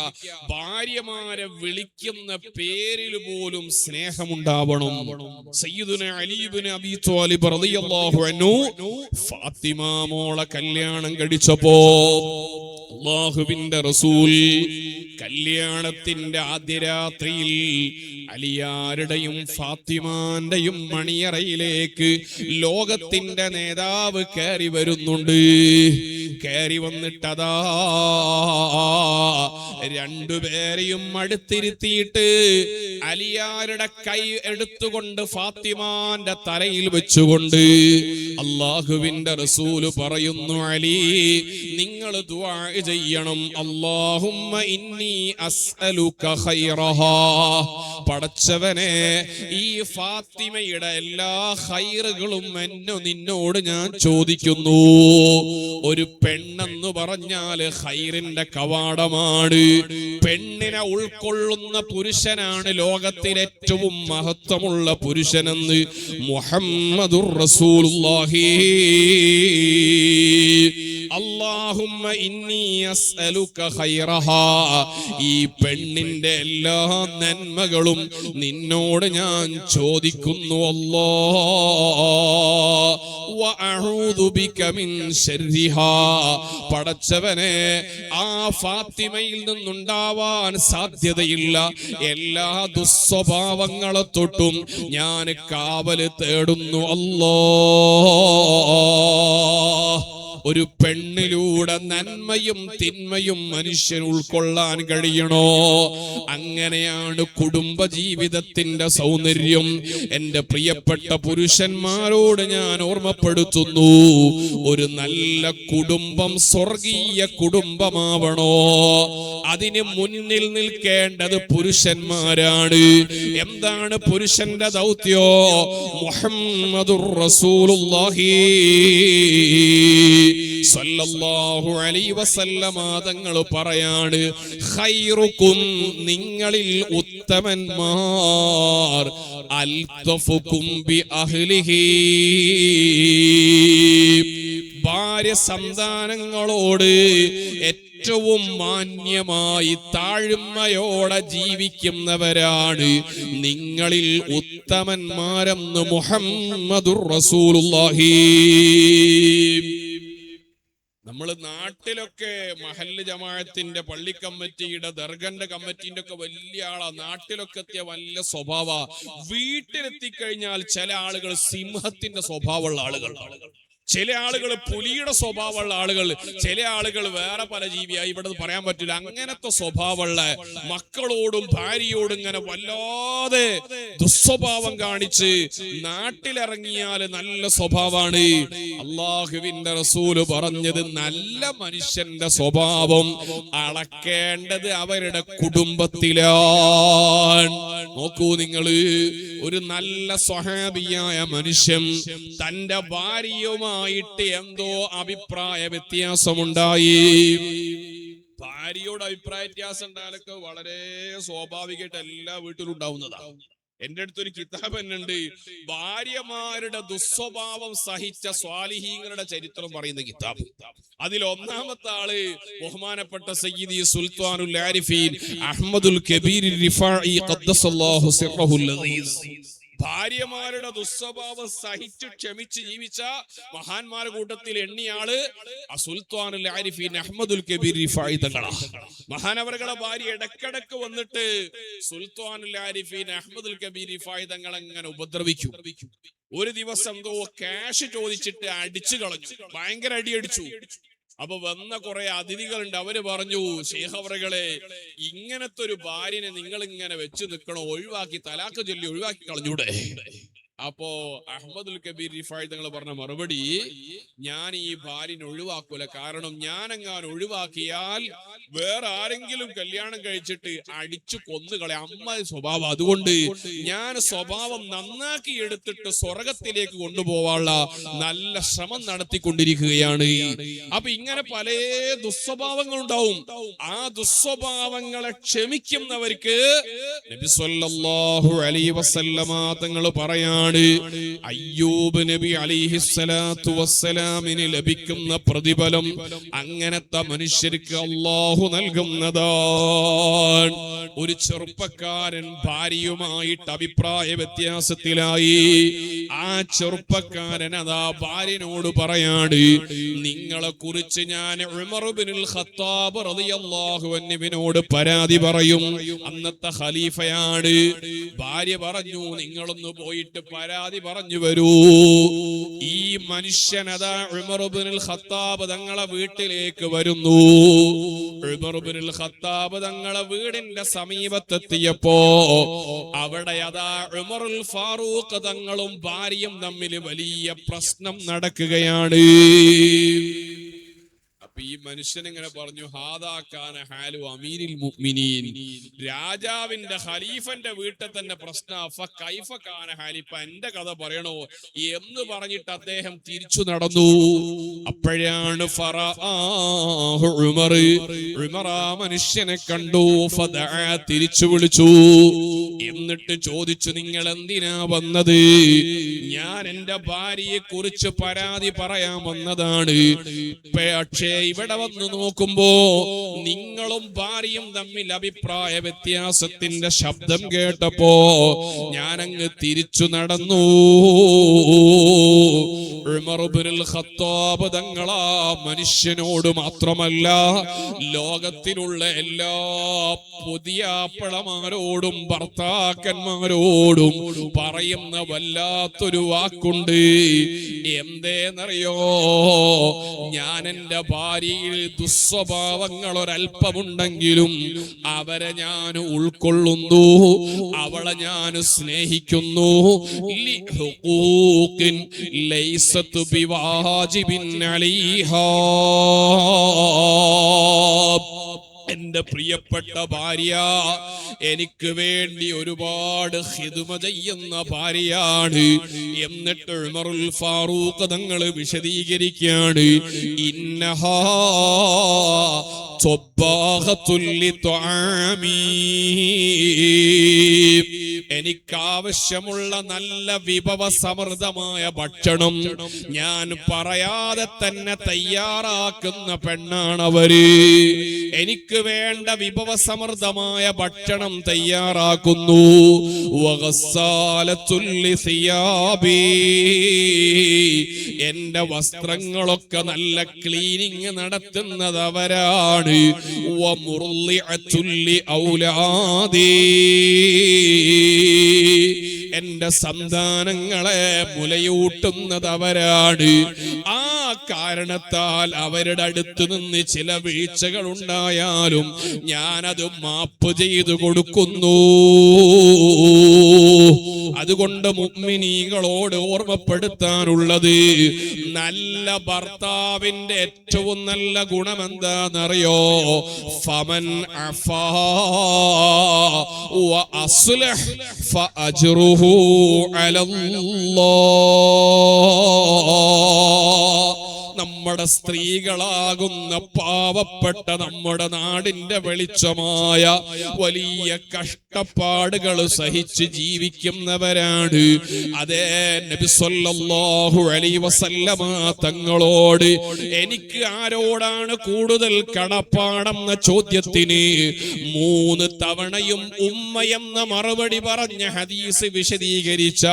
ഭാര്യമാരെ വിളിക്കുന്ന പേരിൽ പോലും സ്നേഹമുണ്ടാവണം. സയ്യിദുനാ അലി ഇബ്നു അബീ ത്വാലിബ് റളിയല്ലാഹു അൻഹു ഫാത്തിമ മോളെ കല്യാണം കഴിച്ചപ്പോ അല്ലാഹുവിന്റെ റസൂൽ കല്യാണത്തിന്റെ ആദ്യ രാത്രിയിൽ അലിയാരുടെയും ഫാത്തിമാന്റെയും മണിയറയിലേക്ക് ലോകത്തിന്റെ നേതാവ് കയറി വരുന്നുണ്ട്. കയറി വന്നിട്ടതാ രണ്ടുപേരെയും അടുത്തിരുത്തിയിട്ട് അലിയാരുടെ കൈ എടുത്തുകൊണ്ട് ഫാത്തിമാന്റെ തലയിൽ വെച്ചുകൊണ്ട് അല്ലാഹുവിന്റെ റസൂല് പറയുന്നു, അലി, നിങ്ങൾ ദുആ ചെയ്യണം, അല്ലാഹുമ്മ ഇന്നി അസ്അലുക ഖൈറഹാ, പടച്ചവനെ, ഈ ഫാത്തിമയുടെ എല്ലാ ഖൈറുകളും നിന്നോട് ഞാൻ ചോദിക്കുന്നു. ഒരു പെണ്ണെന്ന് പറഞ്ഞാൽ ഖൈറിന്റെ കവാടമാണ്. പെണ്ണിനെ ഉൾക്കൊള്ളുന്ന പുരുഷനാണ് ലോകത്തിലെ ഏറ്റവും മഹത്വമുള്ള പുരുഷനെന്ന് മുഹമ്മദുർ റസൂലുള്ളാഹി. അല്ലാഹുമ്മ ഇന്നി അസ്അലുക ഖൈറഹാ, ഈ പെണ്ണിന്റെ എല്ലാ നന്മകളും നിന്നോട് ഞാൻ ചോദിക്കുന്നു അല്ലാഹ്. വഅഊദു ബിക മിൻ ശർരിഹാ, പടച്ചവനെ, ആ ഫാത്തിമയിൽ നിന്നുണ്ടാവാൻ സാധ്യതയില്ല എല്ലാ ദുസ്വഭാവങ്ങളെ തൊട്ടും ഞാൻ കാവല് തേടുന്നു അല്ലാഹ്. ഒരു പെണ്ണിലൂടെ നന്മയും തിന്മയും മനുഷ്യൻ ഉൾക്കൊള്ളാൻ കഴിയണോ? അങ്ങനെയാണ് കുടുംബ ജീവിതത്തിന്റെ സൗന്ദര്യം. എന്റെ പ്രിയപ്പെട്ട പുരുഷന്മാരോട് ഞാൻ ഓർമ്മപ്പെടുത്തുന്നു, ഒരു നല്ല കുടുംബം സ്വർഗീയ കുടുംബമാവണോ, അതിന് മുന്നിൽ നിൽക്കേണ്ടത് പുരുഷന്മാരാണ്. എന്താണ് പുരുഷന്റെ ദൗത്യോ? മുഹമ്മദുർ റസൂലുള്ളാഹി സല്ലല്ലാഹു അലൈഹി വസല്ലമ തങ്ങൾ പറയാണ്, ഖൈറുക്കും, നിങ്ങളിൽ ഉത്തമന്മാർ, അൽതഫുക്കും ബി അഹ്ലിഹി, ഭാര്യ സന്താനങ്ങളോട് ഏറ്റവും മാന്യമായി താഴ്മയോടെ ജീവിക്കുന്നവരാണ് നിങ്ങളിൽ ഉത്തമന്മാരെന്ന് മുഹമ്മദുർ റസൂലുള്ളാഹി. നമ്മൾ നാട്ടിലൊക്കെ മഹല്ല് ജമാഅത്തിന്റെ പള്ളി കമ്മിറ്റിയുടെ ദർഗന്റെ കമ്മിറ്റിന്റെ ഒക്കെ വലിയ ആളാ. നാട്ടിലൊക്കെ എത്തിയ വലിയ സ്വഭാവ. വീട്ടിലെത്തിക്കഴിഞ്ഞാൽ ചില ആളുകൾ സിംഹത്തിന്റെ സ്വഭാവമുള്ള ആളുകൾ, ചില ആളുകൾ പുലിയുടെ സ്വഭാവമുള്ള ആളുകൾ, ചില ആളുകൾ വേറെ പല ജീവിയായി ഇവിടെ പറയാൻ പറ്റില്ല. അങ്ങനത്തെ സ്വഭാവമുള്ള മക്കളോടും ഭാര്യയോടും ഇങ്ങനെ വല്ലാതെ ദുസ്വഭാവം കാണിച്ച് നാട്ടിലിറങ്ങിയാൽ നല്ല സ്വഭാവമാണ്. അള്ളാഹുവിന്റെ റസൂല് പറഞ്ഞത് നല്ല മനുഷ്യന്റെ സ്വഭാവം അളക്കേണ്ടത് അവരുടെ കുടുംബത്തിലാണ്. നോക്കൂ നിങ്ങള്, ഒരു നല്ല സ്വഹാബിയായ മനുഷ്യൻ തന്റെ ഭാര്യയുമായിട്ട് എന്തോ അഭിപ്രായ വ്യത്യാസമുണ്ടായി. ഭാര്യയോട് അഭിപ്രായ വ്യത്യാസം ഉണ്ടായാലൊക്കെ വളരെ സ്വാഭാവികമായിട്ട് എല്ലാ വീട്ടിലും ഉണ്ടാവുന്നതാണ്. എന്റെ അടുത്തൊരു കിതാബ് തന്നെ ഉണ്ട്, ഭാര്യമാരുടെ ദുസ്വഭാവം സഹിച്ച സ്വാലിഹീങ്ങളുടെ ചരിത്രം പറയുന്ന കിതാബ്. അതിൽ ഒന്നാമത്തെ ആള് ബഹുമാനപ്പെട്ട സയ്യിദി സുൽത്താനുൽ ആരിഫീൻ അഹ്മദുൽ കബീർ റിഫാഇ ഖദ്ദസല്ലാഹു സിർറഹുൽ അസീസ്. ഭാര്യമാരുടെ ദുസ്വഭാവം സഹിച്ചു ക്ഷമിച്ച് ജീവിച്ച മഹാന്മാരുടെ കൂട്ടത്തിൽ എണ്ണിയാള് സുൽത്താനുൽ ആരിഫീൻ അഹ്മദുൽ കബീർ റിഫാഇ തങ്ങളാണ്. മഹാനവറുകളുടെ ഭാര്യ ഇടക്കിടക്ക് വന്നിട്ട് സുൽത്താനുൽ ആരിഫീൻ അഹ്മദുൽ കബീർ റിഫാഇ തങ്ങൾ അങ്ങനെ ഉപദ്രവിക്കും. ഒരു ദിവസം എന്തോ ക്യാഷ് ചോദിച്ചിട്ട് അടിച്ചു കളഞ്ഞു, ഭയങ്കര അടിയടിച്ചു. അപ്പൊ വന്ന കുറെ അതിഥികളുണ്ട്. അവര് പറഞ്ഞു, ശൈഖ് അവറുകളെ, ഇങ്ങനത്തെ ഒരു ഭാര്യനെ നിങ്ങൾ ഇങ്ങനെ വെച്ച് നിൽക്കണോ? ഒഴിവാക്കി തലാക്ക് ചൊല്ലി ഒഴിവാക്കി കളഞ്ഞൂടെ? അപ്പോ അഹ്മദുൽ കബീർ റിഫാഇ തങ്ങൾ പറഞ്ഞ മറുപടി, ഞാൻ ഈ ഭാര്യനെ ഒഴിവാക്കൂല. കാരണം ഞാൻ എങ്ങാൻ ഒഴിവാക്കിയാൽ വേറെ ആരെങ്കിലും കല്യാണം കഴിച്ചിട്ട് അടിച്ചു കൊന്നുകളെ അമ്മ സ്വഭാവം. അതുകൊണ്ട് ഞാൻ സ്വഭാവം നന്നാക്കി എടുത്തിട്ട് സ്വർഗത്തിലേക്ക് കൊണ്ടുപോവാനുള്ള നല്ല ശ്രമം നടത്തിക്കൊണ്ടിരിക്കുകയാണ്. അപ്പൊ ഇങ്ങനെ പല ദുസ്വഭാവങ്ങളുണ്ടാവും. ആ ദുസ്വഭാവങ്ങളെ ക്ഷമിക്കുന്നവർക്ക് നബി സല്ലല്ലാഹു അലൈഹി വസല്ലമ തങ്ങൾ പറയാണ്, അയ്യൂബ് നബി അലൈഹിസ്സലാത്തു വസ്സലാമിന് ലഭിക്കുന്ന പ്രതിഫലം അങ്ങനത്തെ മനുഷ്യർക്ക് അല്ലാഹു നൽകുന്നതാണ്. ഒരു ചെറുപ്പക്കാരൻ ഭാര്യയുമായിട്ട് അഭിപ്രായ വ്യത്യാസത്തിലായി. ആ ചെറുപ്പക്കാരൻ അതാ ഭാര്യനോട് പറയാണ്, നിങ്ങളെ കുറിച്ച് ഞാൻ ഉമർ ഇബ്നുൽ ഖത്താബ് റളിയല്ലാഹു അൻഹുവിനോട് പരാതി പറയും. അന്നത്തെ ഖലീഫയാണ്. ഭാര്യ പറഞ്ഞു, നിങ്ങളൊന്ന് പോയിട്ട് പരാതി പറഞ്ഞു വരൂ. ഈ മനുഷ്യനതാ ഉമർ ഇബ്നുൽ ഖത്താബ് തങ്ങളെ വീട്ടിലേക്ക് വരുന്നു. ഉമർ ഇബ്നുൽ ഖത്താബ് തങ്ങളെ വീടിന്റെ സമീപത്തെത്തിയപ്പോ അവിടെ അതാ ഉമറുൽ ഫാറൂഖ് തങ്ങളും ഭാര്യയും തമ്മിൽ വലിയ പ്രശ്നം നടക്കുകയാണ്. ഈ മനുഷ്യൻ ഇങ്ങനെ പറഞ്ഞു, ഹാദാ കാന ഹാലു അമീരിൽ മുഅ്മിനീൻ. രാജാവിന്റെ ഖലീഫന്റെ വീട്ടിൽ തന്നെ പ്രശ്നം. ഫകൈഫ കാന ഹാലി, ഇപ്പൊ എന്റെ കഥ പറയണോ എന്ന് പറഞ്ഞിട്ട് അദ്ദേഹം തിരിച്ചു നടന്നു. അപ്പോഴാണ് ഉമർ ആ മനുഷ്യനെ കണ്ടു. ഫദഅ, തിരിച്ചു വിളിച്ചു. എന്നിട്ട് ചോദിച്ചു, നിങ്ങൾ എന്തിനാ വന്നത്? ഞാൻ എന്റെ ഭാര്യയെ കുറിച്ച് പരാതി പറയാൻ വന്നതാണ്. പക്ഷേ ഇവിടെ വന്ന് നോക്കുമ്പോ നിങ്ങളും ഭാര്യയും തമ്മിൽ അഭിപ്രായ വ്യത്യാസത്തിന്റെ ശബ്ദം കേട്ടപ്പോ ഞാനങ്ങ് തിരിച്ചു നടന്നു. ഉമർ ഇബ്നുൽ ഖത്താബ് തങ്ങളാ മനുഷ്യനോട് മാത്രമല്ല ലോകത്തിലുള്ള എല്ലാ പുതിയാപ്പളമാരോടും ഭർത്താക്കന്മാരോടും പറയുന്ന വല്ലാത്തൊരു വാക്കുണ്ട്. എന്തേന്നറിയോ? ഞാൻ എന്റെ ഭാര്യയിൽ ദുസ്വഭാവങ്ങൾ ഒരൽപ്പമുണ്ടെങ്കിലും അവരെ ഞാൻ ഉൾക്കൊള്ളുന്നു, അവളെ ഞാൻ സ്നേഹിക്കുന്നു. ലൈസതു ബിവാജിബിൻ അലൈഹാ, എന്റെ പ്രിയപ്പെട്ട ഭാര്യ എനിക്ക് വേണ്ടി ഒരുപാട് ഖിദ്മ ചെയ്യുന്ന ഭാര്യയാണ്. എന്നിട്ട് ഉമറുൽ ഫാറൂഖ് തങ്ങൾ വിശദീകരിക്കുകയാണ്, ഇന്നഹാ ത്വബ്ബാഖത്തുൽ ലിത്വാമി, എനിക്കാവശ്യമുള്ള നല്ല വിഭവസമൃദ്ധമായ ഭക്ഷണം ഞാൻ പറയാതെ തന്നെ തയ്യാറാക്കുന്ന പെണ്ണാണവര്. എനിക്ക് വേണ്ട വിഭവസമൃദ്ധമായ ഭക്ഷണം തയ്യാറാക്കുന്നു. എന്റെ വസ്ത്രങ്ങളൊക്കെ നല്ല ക്ലീനിങ് നടത്തുന്നത് അവരാണ്. എന്റെ സന്താനങ്ങളെ മുലയൂട്ടുന്നത് അവരാണ്. ആ കാരണത്താൽ അവരുടെ അടുത്ത് നിന്ന് ചില വീഴ്ചകൾ ഉണ്ടായാലും ഞാനത് മാപ്പ് ചെയ്തു കൊടുക്കുന്നു. അതുകൊണ്ട് മുഅ്മിനീങ്ങളോട് ഓർമ്മപ്പെടുത്താനുള്ളത്, നല്ല ഭർത്താവിന്റെ ഏറ്റവും നല്ല ഗുണം എന്താണെന്നറിയോ? ഫമൻ അഫാ വ അസ്ലഹ ഫഅജ്റുഹു അലല്ലാഹ്. നമ്മുടെ സ്ത്രീകളാകുന്ന പാവപ്പെട്ട നമ്മുടെ നാടിന്റെ വെളിച്ചമായ വലിയ കഷ്ടപ്പാടുകൾ സഹിച്ച് ജീവിക്കുന്നവരാണ്. അതേ നബി സല്ലല്ലാഹു അലൈഹി വസല്ലമ തങ്ങളോട് എനിക്ക് ആരോടാണ് കൂടുതൽ കടപ്പാടെന്ന ചോദ്യത്തിന് 3 തവണയും ഉമ്മയെന്ന മറുപടി പറഞ്ഞ ഹദീസ് വിശദീകരിച്ച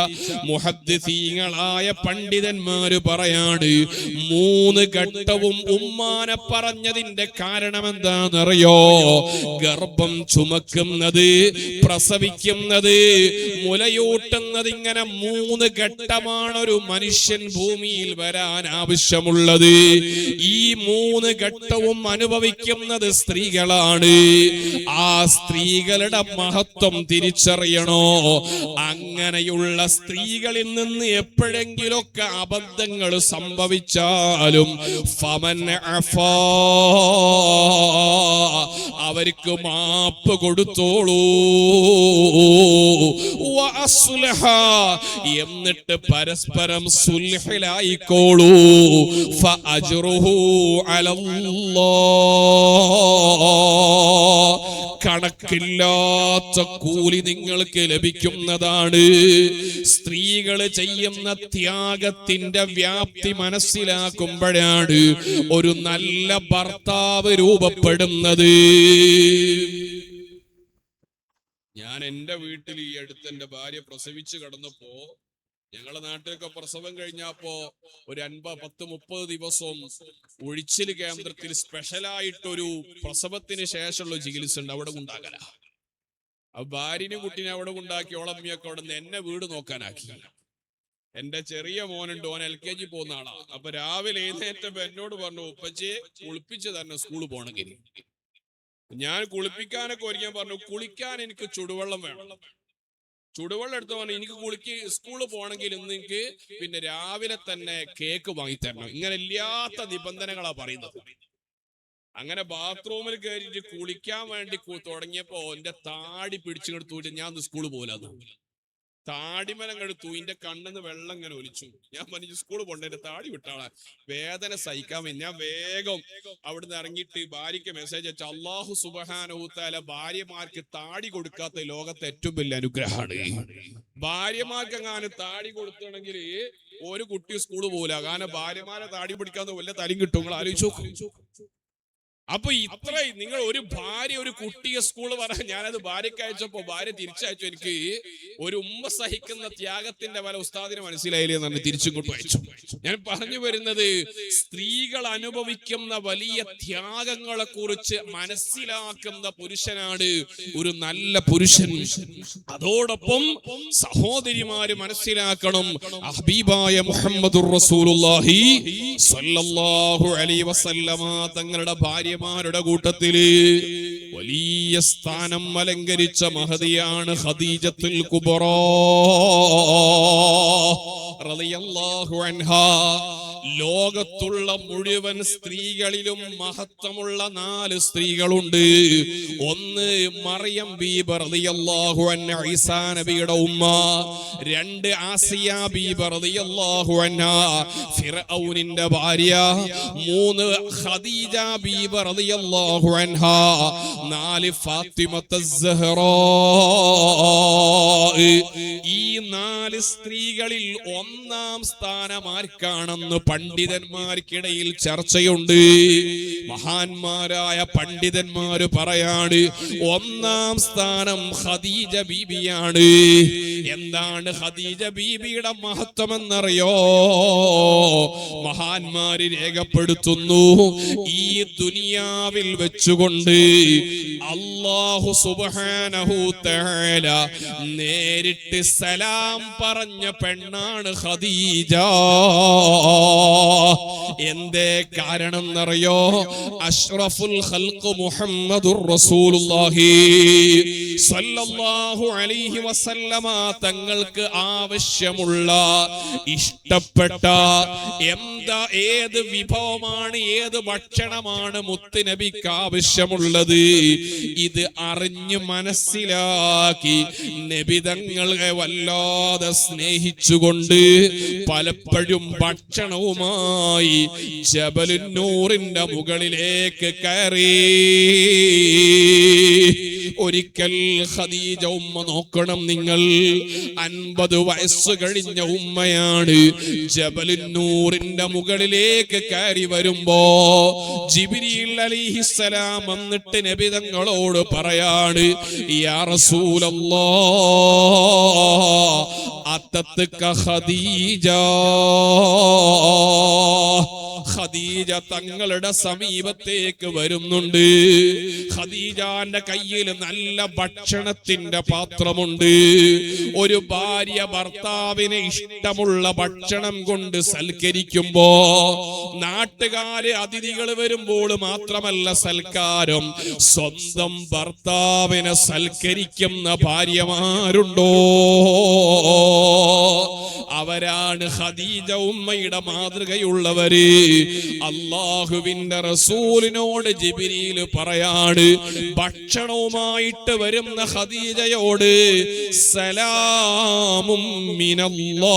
മുഹദ്ദിസീങ്ങളായ പണ്ഡിതന്മാര് പറയാണ്, 3 ഘട്ടവും ഉമ്മാനെ പറഞ്ഞതിന്റെ കാരണം എന്താണെന്നറിയോ? ഗർഭം ചുമക്കുന്നത്, പ്രസവിക്കുന്നത്, മുലയൂട്ടുന്നത്, ഇങ്ങനെ 3 ഘട്ടമാണ് ഒരു മനുഷ്യൻ ഭൂമിയിൽ വരാൻ ആവശ്യമുള്ളത്. ഈ 3 ഘട്ടവും അനുഭവിക്കുന്നത് സ്ത്രീകളാണ്. ആ സ്ത്രീകളുടെ മഹത്വം തിരിച്ചറിയണോ? അങ്ങനെയുള്ള സ്ത്രീകളിൽ നിന്ന് എപ്പോഴെങ്കിലൊക്കെ അബദ്ധങ്ങൾ സംഭവിച്ചാലും ഫമൻ അഫാ, അവർക്ക് മാപ്പ് കൊടുത്തോളൂ. വ അസ്ലഹ, എന്നിട്ട് പരസ്പരം സുൽഹിലായിക്കോളൂ. ഫഅജ്റുഹു അലല്ലാഹ്, കണക്കില്ലാത്ത കൂലി നിങ്ങൾക്ക് ലഭിക്കുന്നതാണ്. സ്ത്രീകൾ ചെയ്യുന്ന ത്യാഗത്തിന്റെ വ്യാപ്തി മനസ്സിലാക്കുമ്പോഴാണ് ഒരു നല്ല ഭർത്താവ് രൂപപ്പെടുന്നത്. ഞാൻ എന്റെ വീട്ടിൽ ഈ അടുത്ത് എന്റെ ഭാര്യ പ്രസവിച്ച് കിടന്നപ്പോ, ഞങ്ങളുടെ നാട്ടിലൊക്കെ പ്രസവം കഴിഞ്ഞപ്പോ ഒരു 50-30 ദിവസവും ഒഴിച്ചിൽ കേന്ദ്രത്തിൽ സ്പെഷ്യലായിട്ടൊരു പ്രസവത്തിന് ശേഷമുള്ള ചികിത്സ ഉണ്ട്, അവിടെ ഉണ്ടാകല. ആ ഭാര്യനും കുട്ടീനെ അവിടെ ഉണ്ടാക്കി, ഓളമ്മിയൊക്കെ അവിടെ നിന്ന് എന്നെ വീട് നോക്കാനാക്കി. എന്റെ ചെറിയ മോനുണ്ട്, ഓൻ LKG പോകുന്ന ആളാ. അപ്പൊ രാവിലെ എഴുന്നേറ്റപ്പോ എന്നോട് പറഞ്ഞു, ഉപ്പച്ചിയെ കുളിപ്പിച്ച് തന്നെ സ്കൂളിൽ പോകണമെങ്കിൽ. ഞാൻ കുളിപ്പിക്കാനൊക്കെ ഒരുക്കാൻ പറഞ്ഞു, കുളിക്കാൻ എനിക്ക് ചുടുവെള്ളം വേണം. ചുടുവെള്ളം എടുത്ത് പറഞ്ഞു, എനിക്ക് സ്കൂളിൽ പോകണമെങ്കിൽ ഇന്ന് എനിക്ക് പിന്നെ രാവിലെ തന്നെ കേക്ക് വാങ്ങിത്തരണം. ഇങ്ങനെ ഇല്ലാത്ത നിബന്ധനകളാ പറയുന്നത്. അങ്ങനെ ബാത്റൂമിൽ കയറിയിട്ട് കുളിക്കാൻ വേണ്ടി തുടങ്ങിയപ്പോ എന്റെ താടി പിടിച്ചെടുത്തൂട്ട് ഞാൻ സ്കൂളിൽ പോലാന്ന്. താടിമലം എടുത്തു, എന്റെ കണ്ണിന്ന് വെള്ളം ഇങ്ങനെ ഒലിച്ചു. ഞാൻ പറഞ്ഞു സ്കൂളിൽ പോകണ്ട, എന്റെ താടി വിട്ടാളാ, വേദന സഹിക്കാൻ വേണ്ടി. ഞാൻ വേഗം അവിടുന്ന് ഇറങ്ങിയിട്ട് ഭാര്യയ്ക്ക് മെസ്സേജ് അയച്ചു, അല്ലാഹു സുബ്ഹാനഹു തആല ഭാര്യമാർക്ക് താടി കൊടുക്കാത്ത ലോകത്തെ ഏറ്റവും വലിയ അനുഗ്രഹമാണ്. ഭാര്യമാർക്ക് എങ്ങാനും താടി കൊടുത്തണെങ്കിൽ ഒരു കുട്ടി സ്കൂളിൽ പോകില്ല. കാരണം ഭാര്യമാരെ താടി പിടിക്കാതെ വല്ല തലയും കിട്ടും. നിങ്ങൾ ആലോചിച്ചു. അപ്പൊ ഇത്ര നിങ്ങൾ ഒരു ഭാര്യ ഒരു കുട്ടിയെ സ്കൂള് പറയാൻ, ഞാനത് ഭാര്യയ്ക്ക് അയച്ചപ്പോ ഭാര്യ തിരിച്ചയച്ചു, എനിക്ക് ഒരു ഉമ്മ സഹിക്കുന്ന ത്യാഗത്തിന്റെ വല ഉസ്താദിന് മനസ്സിലായില്ലേ എന്ന് തിരിച്ചിങ്ങോട്ട് അയച്ചു. ഞാൻ പറഞ്ഞു വരുന്നത്, സ്ത്രീകൾ അനുഭവിക്കുന്ന വലിയ ത്യാഗങ്ങളെ കുറിച്ച് മനസ്സിലാക്കുന്ന പുരുഷനാണ് ഒരു നല്ല പുരുഷൻ. അതോടൊപ്പം സഹോദരിമാര് മനസ്സിലാക്കണം, ഹബീബായ മുഹമ്മദുർ റസൂലുള്ളാഹി സ്വല്ലല്ലാഹു അലൈഹി വസല്ലമ തങ്ങളുടെ ഭാര്യമാരുടെ കൂട്ടത്തില് വലിയ സ്ഥാനം അലങ്കരിച്ച മഹദിയാണ് ഖദീജത്തുൽ കുബ്റാ റളിയല്ലാഹു അൻഹാ. ലോകത്തുള്ള മുഴുവൻ സ്ത്രീകളിലും മഹത്വമുള്ള 4 സ്ത്രീകളുണ്ട്. ഒന്ന് മറിയം ബീബി റളിയല്ലാഹു അൻഹ, ഈസാ നബിയുടെ ഉമ്മ. 2 ആസിയ ബീബി റളിയല്ലാഹു അൻഹ, ഫിർഔനിന്റെ ഭാര്യ. 3 ഖദീജ ബീബി റളിയല്ലാഹു അൻഹ. 4 ഫാത്തിമത്ത് സഹ്റാ. ഈ 4 സ്ത്രീകളിൽ ഒന്നാം സ്ഥാനം ആർക്കാണെന്ന് പണ്ഡിതന്മാർക്കിടയിൽ ചർച്ചയുണ്ട്. മഹാന്മാരായ പണ്ഡിതന്മാര് പറയാണ്, ഒന്നാം സ്ഥാനം ഖദീജ ബീബിയാണ്. എന്താണ് ഖദീജ ബീബിയുടെ മഹത്വം എന്നറിയോ? മഹാന്മാര് രേഖപ്പെടുത്തുന്നു, ഈ ദുനിയാവിൽ വെച്ചുകൊണ്ട് അല്ലാഹു സുബ്ഹാനഹു തആല നേരിട്ട് സലാം പറഞ്ഞ പെണ്ണാണ് ഖദീജ. എന്തേ കാരണം എന്നറിയോ? അഷ്റഫുൽ ഖൽഖ് മുഹമ്മദുർ റസൂലുള്ളാഹി സ്വല്ലല്ലാഹു അലൈഹി വസല്ലമ തങ്ങൾക്ക് ആവശ്യമുള്ള ഇഷ്ടപ്പെട്ട ഏത് വിഭവമാണ്, ഏത് ഭക്ഷണമാണ് മുത്തുനബിക്ക് ആവശ്യമുള്ളത്, ഇത് അറിഞ്ഞ് മനസ്സിലാക്കി നബി തങ്ങളെ വല്ലാതെ സ്നേഹിച്ചുകൊണ്ട് പലപ്പോഴും ഭക്ഷണവുമായി ജബലുന്നൂറിന്റെ മുകളിലേക്ക് കയറി. ഒരിക്കൽ ഖദീജ ഉമ്മ നോക്കണം നിങ്ങൾ, 50 വയസ്സ് കഴിഞ്ഞ ഉമ്മയാണ്. ജബലുന്നൂറിന്റെ മുകളിലേക്ക് കയറി വരുമ്പോ ജിബ്രീൽ അലൈഹിസ്സലാം വന്നിട്ട് നബി തങ്ങളോട് പറയാണ്, യാ റസൂലല്ലാഹ് അത്തത്ക ഖദീജ. ഖദീജ തങ്ങളുടെ സമീപത്തേക്ക് വരുന്നുണ്ട്. ഖദീജാന്റെ കയ്യിൽ നല്ല ഭക്ഷണത്തിന്റെ പാത്രമുണ്ട്. ഒരു ഭാര്യ ഭർത്താവിന് ഇഷ്ടമുള്ള ഭക്ഷണം കൊണ്ട് സൽക്കരിക്കുമ്പോ, നാട്ടുകാര് അതിഥികൾ വരുമ്പോൾ മാത്രമല്ല സൽക്കാരം, സ്വന്തം ഭർത്താവിനെ സൽക്കരിക്കുന്ന ഭാര്യമാരുണ്ടോ? അവരാണ് ഖദീജ ഉമ്മയുടെ മാതൃകയുള്ളവര്. അല്ലാഹുവിന്റെ റസൂലിനോട് ജിബ്രീൽ പറയാണ്, ഭക്ഷണവുമായിട്ട് വരുന്ന ഖദീജയോട് സലാമും മിനല്ലാഹ്,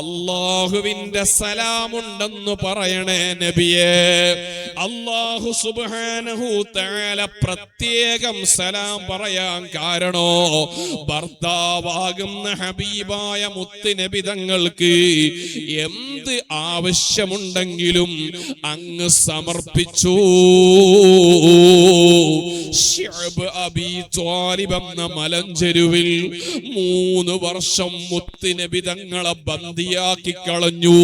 അല്ലാഹുവിന്റെ സലാമുണ്ടെന്ന് പറയണേ നബിയേ. അല്ലാഹു സുബ്ഹാനഹു തആല പ്രത്യേകം സലാം പറയാൻ കാരണോ, ഭർത്താവാകുന്ന ഹബീബായ മുത്ത് നബി തങ്ങൾക്ക് എന്ത് ആവശ്യമുണ്ടെങ്കിലും അങ്ങ് സമർപ്പിച്ചു. ശിഅബ് അബീ ത്വാലിബ് എന്ന മലഞ്ചെരുവിൽ 3 വർഷം മുത്ത് നബി തങ്ങളെ ബന്ദിയാക്കി കളഞ്ഞു.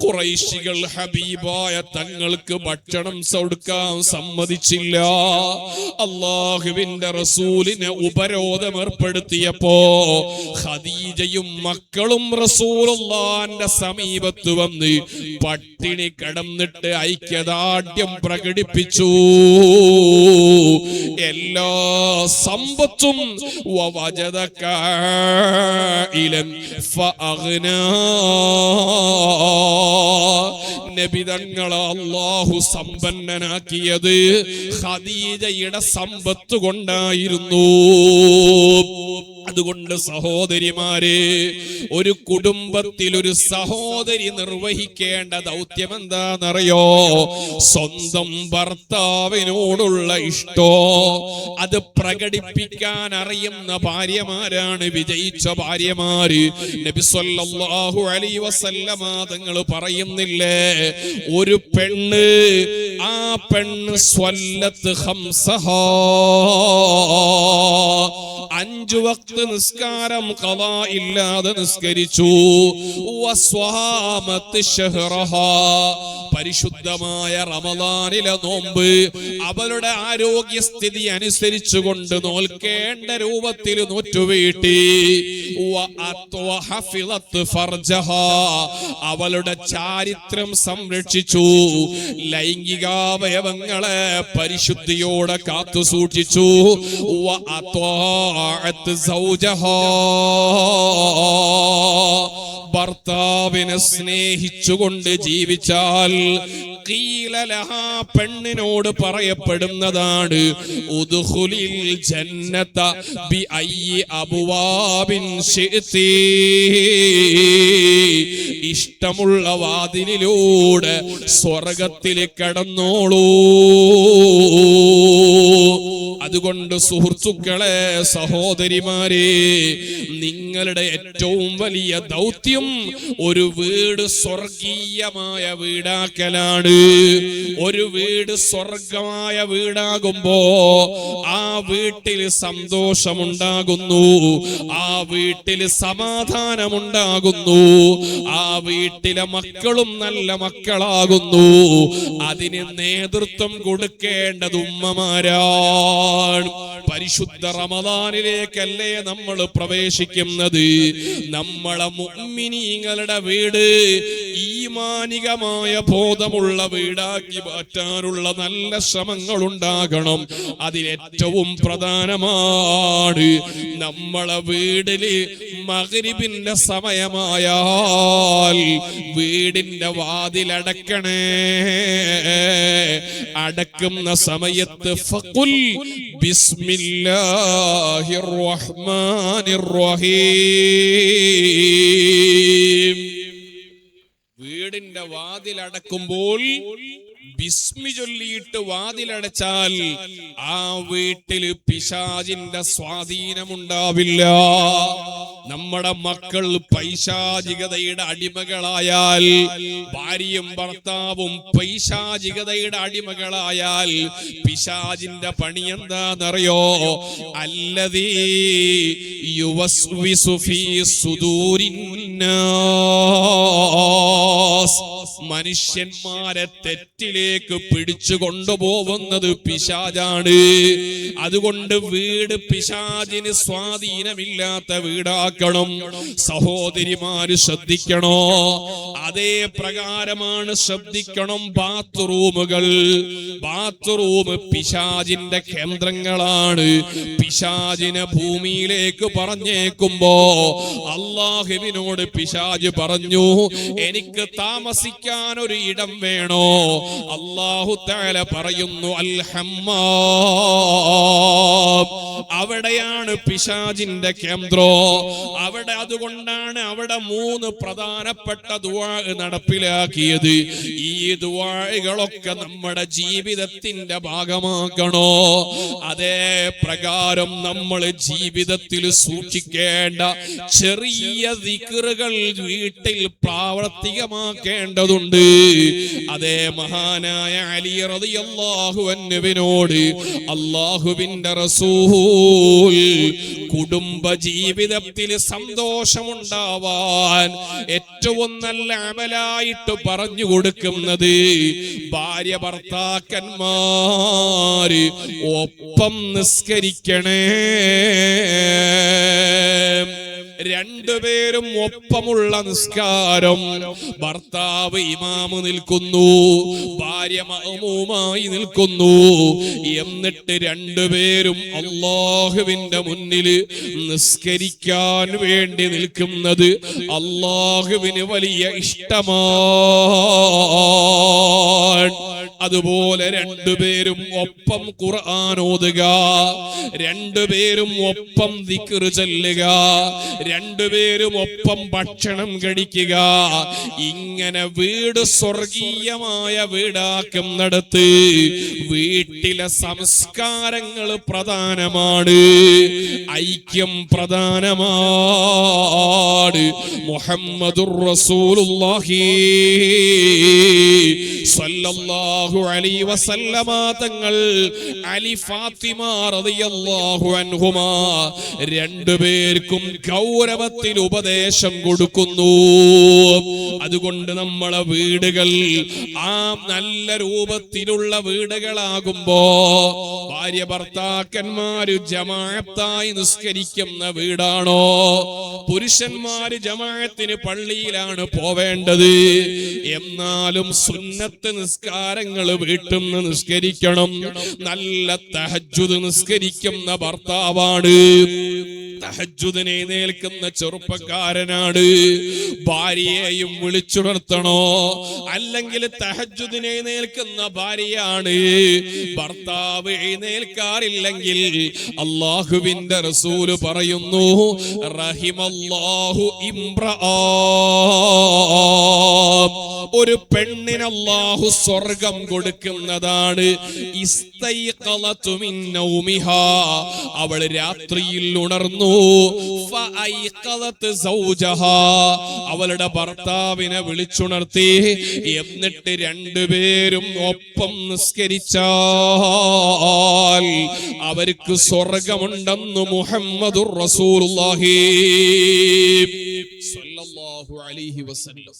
ഖുറൈശികൾ ഹബീബായ തങ്ങൾക്ക് ഭക്ഷണം കൊടുക്കാൻ സമ്മതിച്ചില്ല. അല്ലാഹുവിന്റെ റസൂലിനെ ഉപരോധം ഏർപ്പെടുത്തിയപ്പോ ഖദീജയും മക്കളും റസൂലുള്ളാഹിന്റെ സമീപത്ത് വന്ന് പട്ടിണി കിടന്നിട്ട് ഐക്യദാർഢ്യം പ്രകടിപ്പിച്ചു. എല്ലാ സമ്പത്തും വവജദക ഇലൻ ഫഅഗ്നാ, നബി തങ്ങളെ അല്ലാഹു സമ്പന്നനാക്കിയത് ഖദീജയുടെ സമ്പത്ത് കൊണ്ടായിരുന്നു. അതുകൊണ്ട് സഹോദരിമാരെ, ഒരു കുടുംബത്തിൽ ഒരു സഹോദരി നിർവഹിക്കേണ്ട ദൗത്യം എന്താണെന്നറിയോ? സ്വന്തം ഭർത്താവിനോടുള്ള ഇഷ്ടോ അത് പ്രകടിപ്പിക്കാൻ അറിയുന്ന ഭാര്യമാരാണ് വിജയിച്ച ഭാര്യമാര്. നബി സല്ലല്ലാഹു അലൈഹി വസല്ലമ തങ്ങൾ പറയുന്നില്ലേ, ഒരു പെണ്ണ്, ആ പെണ്ണ് സ്വല്ലത്ത് ഖംസഹാ, 5 വക്ത് നിസ്കാരം ഖളാ ഇല്ലാതെ നിസ്കരിച്ചു. വസ്വാമത്ത് ശഹ്റഹാ, പരിശുദ്ധമായ റമദാനിലെ നോമ്പ് അവളുടെ ആരോഗ്യസ്ഥിതി അനുസരിച്ചുകൊണ്ട് നോൽക്കേണ്ട രൂപത്തിൽ നോറ്റുവീട്ടി. ഫർജഹാ, അവളുടെ ചാരിത്രം സംരക്ഷിച്ചു. ലൈംഗികാവയവങ്ങളെ പരിശുദ്ധിയോടെ കാത്തു സൂക്ഷിച്ചു. ഭർത്താവിനെ സ്നേഹിച്ചുകൊണ്ട് ജീവിച്ചാൽ പെണ്ണിനോട് പറയപ്പെടുന്നതാണ് ഉദ്ഖുലിൽ ജന്നത ബിഅയ്യി അബ്വാബിൻ ശിഅതി, ഇഷ്ടമുള്ള വാതിലിലൂടെ സ്വർഗത്തിൽ കടന്നോളൂ. അതുകൊണ്ട് സുഹൃത്തുക്കളെ, സഹോദരിമാരെ, നിങ്ങളുടെ ഏറ്റവും വലിയ ദൗത്യം ഒരു വീട് സ്വർഗീയമായ വീടാക്കലാണ്. ഒരു വീട് സ്വർഗമായ വീടാകുമ്പോ ആ വീട്ടിൽ സന്തോഷമുണ്ടാകുന്നു, ആ വീട്ടിൽ സമാധാനമുണ്ടാകുന്നു, ആ വീട്ടിലെ മക്കളും നല്ല മക്കളാകുന്നു. അതിന് നേതൃത്വം കൊടുക്കേണ്ടത് ഉമ്മമാരാണ്. പരിശുദ്ധ റമദാനിലേക്കല്ലേ നമ്മൾ പ്രവേശിക്കുന്നത്. നമ്മളെ മുഅ്മിനീങ്ങളുടെ വീട് ഈമാനികമായ ബോധമുള്ള വീടാക്കി മാറ്റാനുള്ള നല്ല ശ്രമങ്ങൾ ഉണ്ടാകണം. അതിലേറ്റവും പ്രധാനമാണ് നമ്മളെ വീടില് മഗ്രിബിന്റെ സമയമായാൽ വീടിന്റെ വാതിലടക്കണേ. അടക്കുന്ന സമയത്ത് ഫഖുൽ ബിസ്മില്ലാഹിർ റഹ്മാനിർ റഹീം. വീടിന്റെ വാതിലടക്കുമ്പോൾ ബിസ്മി ചൊല്ലിയിട്ട് വാതിലടച്ചാൽ ആ വീട്ടിൽ പിശാചിന്റെ സ്വാധീനമുണ്ടാവില്ല. നമ്മുടെ മക്കൾ പൈശാചികതയുടെ അടിമകളായാൽ, ഭാര്യയും ഭർത്താവും പൈശാചികതയുടെ അടിമകളായാൽ പിശാചിന്റെ പണി എന്താണെന്നറിയോ? അല്ലദീ യുവസ്വിസു ഫീ സുദൂരിന്നാസ്, മനുഷ്യന്മാരെ തെറ്റിലേക്ക് പിടിച്ചു കൊണ്ടുപോകുന്നത് പിശാചാണ്. അതുകൊണ്ട് വീട് പിശാചിന് സ്വാധീനമില്ലാത്ത വീടാക്കണം. സഹോദരിമാര് ശ്രദ്ധിക്കണോ? അതേ പ്രകാരമാണ് ശ്രദ്ധിക്കണം ബാത്റൂമുകൾ. ബാത്റൂം പിശാചിന്റെ കേന്ദ്രങ്ങളാണ്. പിശാചിനെ ഭൂമിയിലേക്ക് പറഞ്ഞേക്കുമ്പോ അല്ലാഹുവിനോട് പിശാച് പറഞ്ഞു, എനിക്ക് താമസിക്കാൻ ഒരു ഇടം വേണോ? അല്ലാഹു തആല പറയുന്നു അൽ ഹമ്മാം. അവിടെയാണ് പിശാചിന്റെ കേന്ദ്രം. അവിടെ അതുകൊണ്ടാണ് അവിടെ 3 പ്രധാനപ്പെട്ട ദുആ നടപ്പിലാക്കിയത്. ഈ ദുആകളൊക്കെ നമ്മുടെ ജീവിതത്തിന്റെ ഭാഗമാക്കണോ? അതേ പ്രകാരം നമ്മൾ ജീവിതത്തിൽ സൂക്ഷിക്കേണ്ട ചെറിയ ദിക്റുകൾ വീട്ടിൽ പ്രാവർത്തികമാക്കേണ്ടതുണ്ട്. അതേ മഹാനായ അലി റളിയല്ലാഹു അൻഹുവിനോട് അല്ലാഹുവിന്റെ റസൂൽ കുടുംബ ജീവിതത്തിൽ സന്തോഷമുണ്ടാവാൻ ഏറ്റവും നല്ല അമലായിട്ട് പറഞ്ഞു കൊടുക്കുന്നത് ഭാര്യ ഭർത്താക്കന്മാര് ഒപ്പം നിസ്കരിക്കണേ. രണ്ടുപേരും ഒപ്പമുള്ള നിസ്കാരം. ഭർത്താവ് ഇമാമ് നിൽക്കുന്നു, ഭാര്യ മഅ്മൂമായി നിൽക്കുന്നു. എന്നിട്ട് രണ്ടുപേരും അല്ലാഹുവിന്റെ മുന്നിൽ നിസ്കരിക്കാൻ വേണ്ടി നിൽക്കുന്നത് അല്ലാഹുവിന് വലിയ ഇഷ്ടമാണ്. അതുപോലെ രണ്ടുപേരും ഒപ്പം ഖുർആൻ ഓതുക, രണ്ടുപേരും ഒപ്പം ദിക്ർ ചൊല്ലുക, രണ്ടുപേരും ഒപ്പം ഭക്ഷണം കഴിക്കുക. ഇങ്ങനെ വീട് സ്വർഗീയമായ വീടാക്കുന്നിടത്ത് വീട്ടിലെ സംസ്കാരങ്ങൾ പ്രധാനമാണ്, ഐക്യം പ്രധാനമാണ്. മുഹമ്മദുർ റസൂലുള്ളാഹി സ്വല്ലല്ലാഹു അലൈഹി വസല്ലമ തങ്ങൾ അലി ഫാത്തിമ റളിയല്ലാഹു അൻഹുമാ രണ്ടുപേർക്കും ഗൗരവത്തിൽ ഉപദേശം കൊടുക്കുന്നു. അതുകൊണ്ട് നമ്മളെ വീടുകൾ ആ നല്ല രൂപത്തിലുള്ള വീടുകളാകുമ്പോ ഭാര്യ ഭർത്താക്കന്മാര് ജമാഅത്തായി നിസ്കരിക്കുന്ന വീടാണോ? പുരുഷന്മാര് ജമാഅത്തിന് പള്ളിയിലാണ് പോവേണ്ടത്. എന്നാലും സുന്നത്ത് നിസ്കാരങ്ങൾ വീട്ടിൽ നിന്ന് നിസ്കരിക്കണം. നല്ല തഹജ്ജുദ് നിസ്കരിക്കുന്ന ഭർത്താവാണ്, തഹജ്ജുദിനെ എഴുന്നേൽക്കുന്ന ചെറുപ്പക്കാരനാണ്. ഭാര്യയെയും വിളിച്ചുണർത്തണോ? അല്ലെങ്കിൽ തഹജ്ജുദിനെ എഴുന്നേൽക്കുന്ന ഭാര്യയാണ്, ഭർത്താവ് എഴുന്നേൽക്കാറില്ലെങ്കിൽ അല്ലാഹുവിന്റെ റസൂല് പറയുന്നു, റഹിമല്ലാഹു ഇംറആ, ഒരു പെണ്ണിന് അല്ലാഹു സ്വർഗം കൊടുക്കുന്നതാണ്. ഇസ്തൈഖലതു മിൻ നൗമിഹാ, അവൾ രാത്രിയിൽ ഉണർന്നു. ഫഐഖലത് സൗജഹാ, അവളുടെ ഭർത്താവിനെ വിളിച്ചുണർത്തി. എന്നിട്ട് രണ്ടുപേരും ഒപ്പം നിസ്കരിച്ചാൽ അവർക്ക് സ്വർഗമുണ്ടെന്ന് മുഹമ്മദുർ റസൂലുള്ളാഹി സ്വല്ലല്ലാഹു അലൈഹി വസല്ലം.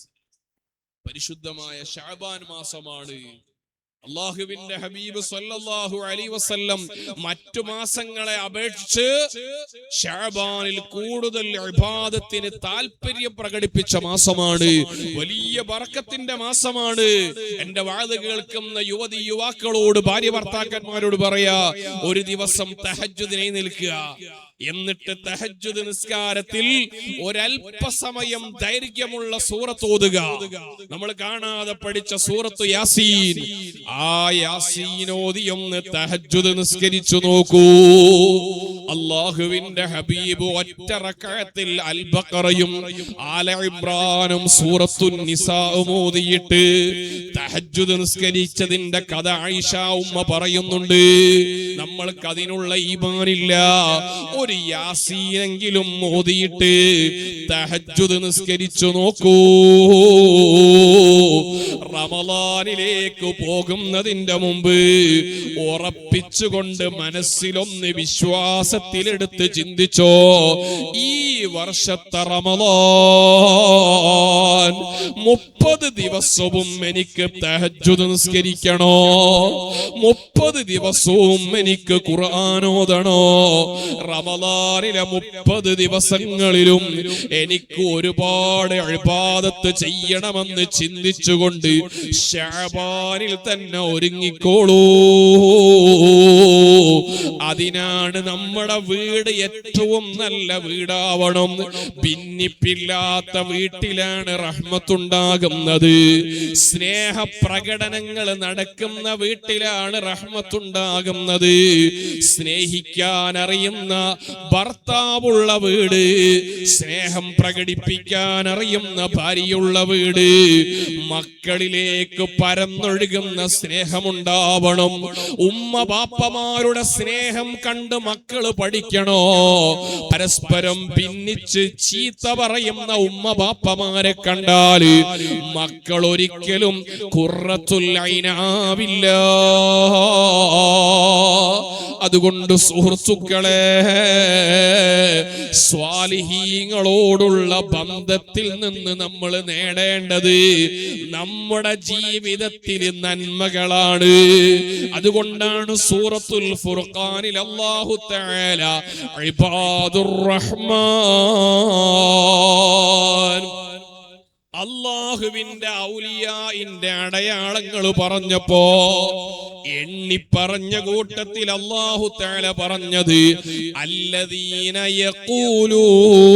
പരിശുദ്ധമായ ശഅബാൻ മാസമാണ്. അല്ലാഹുവിന്റെ ഹബീബ് സ്വല്ലല്ലാഹു അലൈഹി വസല്ലം മറ്റു മാസങ്ങളെ അപേക്ഷിച്ച് ശഅബാനിൽ കൂടുതൽ ഇബാദത്തിന് താല്പര്യം പ്രകടിപ്പിച്ച മാസമാണ്. വലിയ ബർക്കത്തിന്റെ മാസമാണ്. എന്റെ വാദ കേൾക്കുന്ന യുവതി യുവാക്കളോട്, ഭാര്യ ഭർത്താക്കന്മാരോട് പറയാ, ഒരു ദിവസം തഹജ്ജുദിനെ നിൽക്കുക. എന്നിട്ട് തഹജ്ജുദ് നിസ്കാരത്തിൽ ഒരല്പസമയം ദൈർഘ്യമുള്ള സൂറത്ത് ഓതുക. നമ്മൾ കാണാതെ പഠിച്ച സൂറത്ത് യാസീൻ, ആ യാസീൻ ഓതി ഒന്ന് തഹജ്ജുദ് നിസ്കരിച്ചു നോക്കൂ. അല്ലാഹുവിന്റെ ഹബീബ് ഒറ്റ റക്അത്തിൽ അൽ ബഖറയും ആല ഇംറാനും സൂറത്തുൻ നിസാഉം ഓതിയിട്ട് തഹജ്ജുദ് നിസ്കരിച്ചതിന്റെ കഥ ആയിഷ ഉമ്മ പറയുന്നുണ്ട്. നമ്മൾക്ക് അതിനുള്ള ഈമാനില്ല. ഒരു യാസീനെങ്കിലും ഓതിയിട്ട് തഹജ്ജുദ് നിസ്കരിച്ചു നോക്കൂ. റമളാനിലേക്ക് പോകുന്നതിന്റെ മുമ്പ് ഉറപ്പിച്ചുകൊണ്ട് മനസ്സിലൊന്ന് വിശ്വാസത്തിലെടുത്ത് ചിന്തിച്ചോ, ഈ വർഷത്തെ റമളാൻ 30 ദിവസവും എനിക്ക് തഹജ്ജുദ് നിസ്കരിക്കണോ? 30 ദിവസവും എനിക്ക് ഖുർആൻ ഓതണോ? റമളാനിലെ 30 ദിവസങ്ങളിലും എനിക്ക് ഒരുപാട് ഇബാദത്ത് ചെയ്യണമെന്ന് ചിന്തിച്ചുകൊണ്ട് ശഅബാനിൽ തന്നെ ഒരുങ്ങിക്കോളൂ. അതിനാണ് നമ്മുടെ വീട് ഏറ്റവും നല്ല വീടാവണം. ഭിന്നിപ്പില്ലാത്ത വീട്ടിലാണ് റഹ്മത്തുണ്ടാകുന്നത്. സ്നേഹ പ്രകടനങ്ങൾ നടക്കുന്ന വീട്ടിലാണ് റഹ്മത്തുണ്ടാകുന്നത്. സ്നേഹിക്കാൻ അറിയുന്ന ഭർത്താവുള്ള വീട്, സ്നേഹം പ്രകടിപ്പിക്കാൻ അറിയുന്ന ഭാര്യയുള്ള വീട്, മക്കളിലേക്ക് പരന്നൊഴുകുന്ന സ്നേഹമുണ്ടാവണം. ഉമ്മ ബാപ്പമാരുടെ സ്നേഹം കണ്ട് മക്കള് പഠിക്കണോ? പരസ്പരം ഭിന്നിച്ച് ചീത്ത പറയുന്ന ഉമ്മ ബാപ്പമാരെ കണ്ടാൽ മക്കൾ ഒരിക്കലും ഖുർറത്തുൽ ഐനാവില്ല. അതുകൊണ്ട് സുഹൃത്തുക്കളെ, സ്വാലിഹീങ്ങളോടുള്ള ബന്ധത്തിൽ നിന്ന് നമ്മൾ നേടേണ്ടത് നമ്മുടെ ജീവിതത്തിൽ നന്മകളാണ്. അതുകൊണ്ടാണ് സൂറത്തുൽ ഫുർഖാനിൽ അല്ലാഹു തആല ഇബാദുർ റഹ്മാൻ, അല്ലാഹുവിന്റെ ഔലിയാഇന്റെ അടയാളങ്ങൾ പറഞ്ഞപ്പോ എണ്ണി പറഞ്ഞ കൂട്ടത്തിൽ അല്ലാഹു തആല പറഞ്ഞത് അല്ലദീന യഖൂലൂൻ,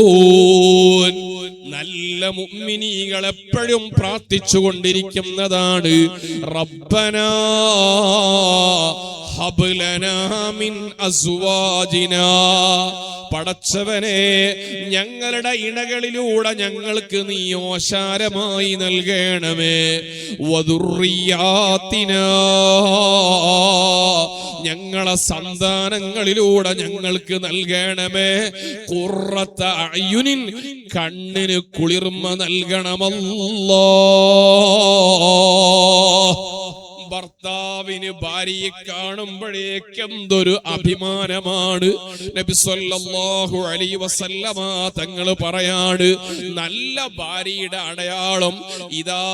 നല്ല മുഅ്മിനീകൾ എപ്പോഴും പ്രാർത്ഥിച്ചുകൊണ്ടിരിക്കുന്നതാണ്. റബ്ബനാ ഹബ് ലനാ മിൻ അസ്വാജിനാ, പടച്ചവനെ ഞങ്ങളുടെ ഇണകളിലൂടെ ഞങ്ങൾക്ക് നീ ഓശാരമായി നൽകണമേ. വദുർറിയാത്തിനാ, ഞങ്ങളെ സന്താനങ്ങളിലൂടെ ഞങ്ങൾക്ക് നൽകണമേ. ഖുർറത അയുനിൻ, കണ്ണിന് കുളിർമ നൽകണമല്ലാഹ്. ഭർത്താവിന് ഭാര്യയെ കാണുമ്പോഴേക്ക് എന്തൊരു അഭിമാനമാണ്. നബി സല്ലല്ലാഹു അലൈഹി വസല്ലമ തങ്ങൾ പറയാണ്, നല്ല ഭാര്യയുടെ അടയാളം ഇദാ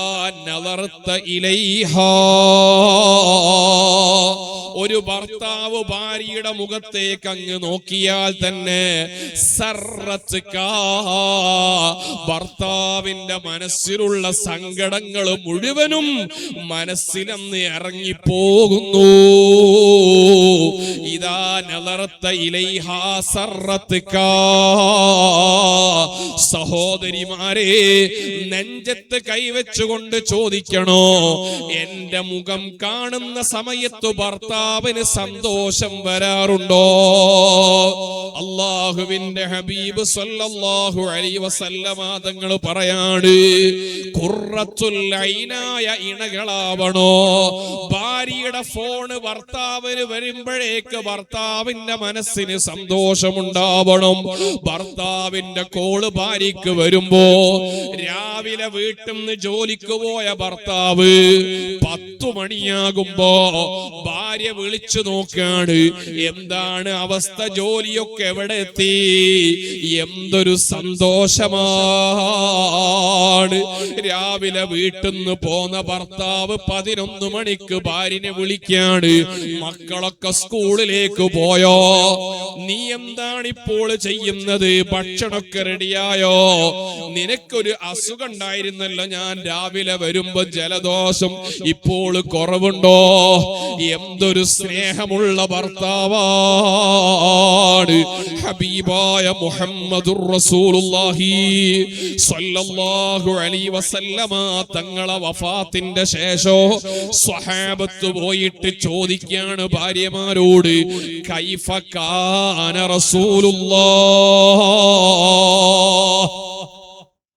നദർത ഇലൈഹാ, ഒരു ഭർത്താവ് ഭാര്യയുടെ മുഖത്തേക്ക് അങ്ങ് നോക്കിയാൽ തന്നെ സർറത്കാ, ഭർത്താവിന്റെ മനസ്സിലുള്ള സങ്കടങ്ങൾ മുഴുവനും മനസ്സിലെന്ന് ഇറങ്ങിപ്പോകുന്നു. ഇദാ നളറത ഇലൈഹാ സർറത്ക. സഹോദരിമാരെ, നെഞ്ചത്ത് കൈവച്ചുകൊണ്ട് ചോദിക്കണോ, എന്റെ മുഖം കാണുന്ന സമയത്ത് ഭർത്താവിന് സന്തോഷം വരാറുണ്ടോ? അല്ലാഹുവിന്റെ ഹബീബ് സല്ലല്ലാഹു അലൈഹി വസല്ലമ തങ്ങൾ പറയാണ്, ഖുർറത്തുൽ ഐനായ ഇണകളാവണോ. ഭാര്യയുടെ ഫോണ് ഭർത്താവിന് വരുമ്പോഴേക്ക് ഭർത്താവിന്റെ മനസ്സിന് സന്തോഷമുണ്ടാവണം. ഭർത്താവിന്റെ കോള് ഭാര്യക്ക് വരുമ്പോ, രാവിലെ വീട്ടിൽ നിന്ന് ജോലിക്ക് പോയ ഭർത്താവ് 10 മണിയാകുമ്പോ ഭാര്യ വിളിച്ചു നോക്കാണ്, എന്താണ് അവസ്ഥ, ജോലിയൊക്കെ എവിടെ എത്തി? എന്തൊരു സന്തോഷമാണ്. രാവിലെ വീട്ടിൽ നിന്ന് പോന്ന ഭർത്താവ് 11 മണിക്ക് ഭാര്യനെ വിളിക്കാണ്, മക്കളൊക്കെ സ്കൂളിലേക്ക് പോയോ? നീ എന്താണ് ഇപ്പോൾ ചെയ്യുന്നത്? ഭക്ഷണമൊക്കെ റെഡിയായോ? നിനക്കൊരു അസുഖം ഉണ്ടായിരുന്നല്ലോ, ഞാൻ രാവിലെ വരുമ്പോ ജലദോഷം, ഇപ്പോൾ കുറവുണ്ടോ? എന്തൊരു സ്നേഹമുള്ള ഭർത്താവാണ് ഹബീബായ മുഹമ്മദുർ റസൂലുള്ളാഹി സ്വല്ലല്ലാഹു അലൈഹി വസല്ലമ തങ്ങളെ വഫാത്തിന്റെ ശേഷം സ്വഹാബത്ത് പോയിട്ട് ചോദിക്കാണ് ഭാര്യമാരോട്, കൈഫ കാന റസൂലുള്ളാഹ്,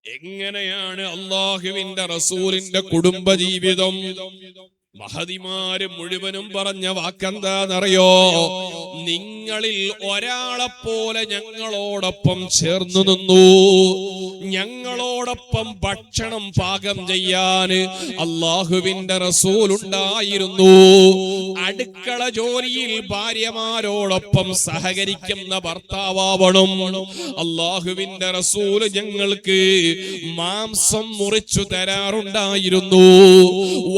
എങ്ങനെയാണ് അല്ലാഹുവിന്റെ റസൂലിന്റെ കുടുംബജീവിതം? മഹദിമാര് മുഴുവനും പറഞ്ഞ വാക്കെന്താന്നറിയോ? നിങ്ങളിൽ ഒരാളെ പോലെ ഞങ്ങളോടൊപ്പം ചേർന്നു നിന്നു, ഞങ്ങളോടൊപ്പം ഭക്ഷണം പാകം ചെയ്യാന് അല്ലാഹുവിന്റെ റസൂൽ ഉണ്ടായിരുന്നു. അടുക്കള ജോലിയിൽ ഭാര്യമാരോടൊപ്പം സഹകരിക്കുന്ന ഭർത്താവണം. അല്ലാഹുവിന്റെ റസൂല് ഞങ്ങൾക്ക് മാംസം മുറിച്ചു തരാറുണ്ടായിരുന്നു,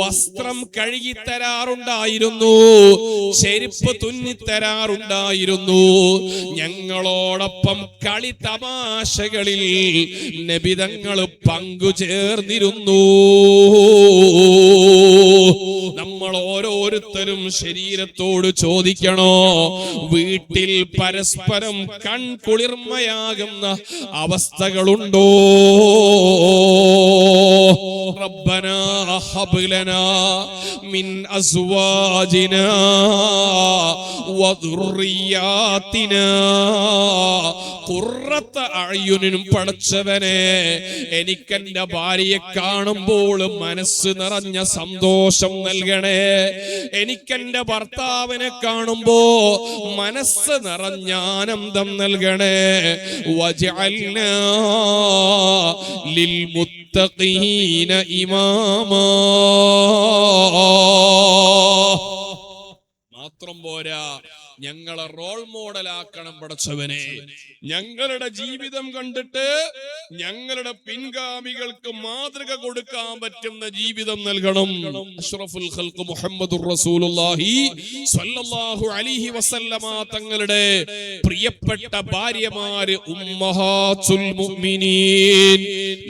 വസ്ത്രം കഴുകി തരാറുണ്ടായിരുന്നു, ചെരുപ്പ് തുന്നിത്തരാറുണ്ടായിരുന്നു. ഞങ്ങളോടൊപ്പം കളി തമാശകളിൽ നബിതങ്ങൾ പങ്കുചേർന്നിരുന്നു. നമ്മൾ ഓരോരുത്തരും ശരീരത്തോട് ചോദിക്കണോ, വീട്ടിൽ പരസ്പരം കൺകുളിർമയാകുന്ന അവസ്ഥകളുണ്ടോ? റബ്ബനാ ഹബ് ലനാ മിൻ അസ്വാജിനാ വദുർരിയാതിനാ ഖുർറത അഅ്യുനിൻ. പടച്ചവനെ, എനിക്കെന്റെ ഭാര്യയെ കാണുമ്പോൾ മനസ്സ് നിറഞ്ഞ സന്തോഷം നൽകണേ. എനിക്കെന്റെ ഭർത്താവിനെ കാണുമ്പോ മനസ്സ് നിറഞ്ഞ ആനന്ദം നൽകണേ. വജഅൽനാ ലിൽ മുത്തഖീന ഇമാമാ. മാത്രം പോരാ, ഞങ്ങളെ റോൾ മോഡലാക്കണം പടച്ചവനെ. ഞങ്ങളുടെ ജീവിതം കണ്ടിട്ട് ഞങ്ങളുടെ പിൻഗാമികൾക്ക് മാതൃക കൊടുക്കാൻ പറ്റുന്ന ജീവിതം നൽകണം. അഷ്റഫുൽ ഖൽഖ് മുഹമ്മദുർ റസൂലുള്ളാഹി സ്വല്ലല്ലാഹു അലൈഹി വസല്ലമ തങ്ങളുടെ പ്രിയപ്പെട്ട ഭാര്യമാര് ഉമ്മഹാത്തുൽ മുഅ്മിനീൻ,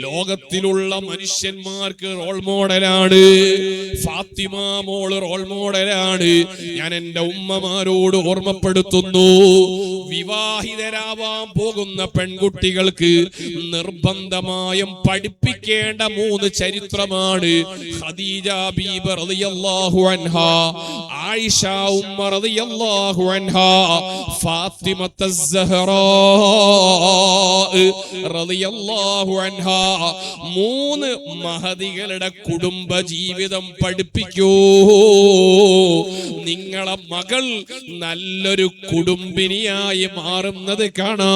ലോകത്തിലുള്ള മനുഷ്യന്മാർക്ക് റോൾ മോഡലാണ്. ഫാത്തിമ മോള് റോൾ മോഡലാണ്. ഞാൻ എന്റെ ഉമ്മമാരോട് ഓർമ്മപ്പെടുത്തുന്നു, വിവാഹിതരാവാൻ പോകുന്ന പെൺകുട്ടികൾക്ക് നിർബന്ധമായും പഠിപ്പിക്കേണ്ട 3 ചരിത്രമാണ്. ഖദീജ ബീബി റളിയല്ലാഹു അൻഹാ, ആയിഷ ഉമ്മ റളിയല്ലാഹു അൻഹാ, ഫാത്തിമത്ത സഹ്റാ റളിയല്ലാഹു അൻഹാ. 3 മഹദികളുടെ കുടുംബ ജീവിതം പഠിപ്പിക്കൂ. നിങ്ങളെ മകൾ നല്ലൊരു കുടുംബിനിയായി മാറുന്നത് കാണാം.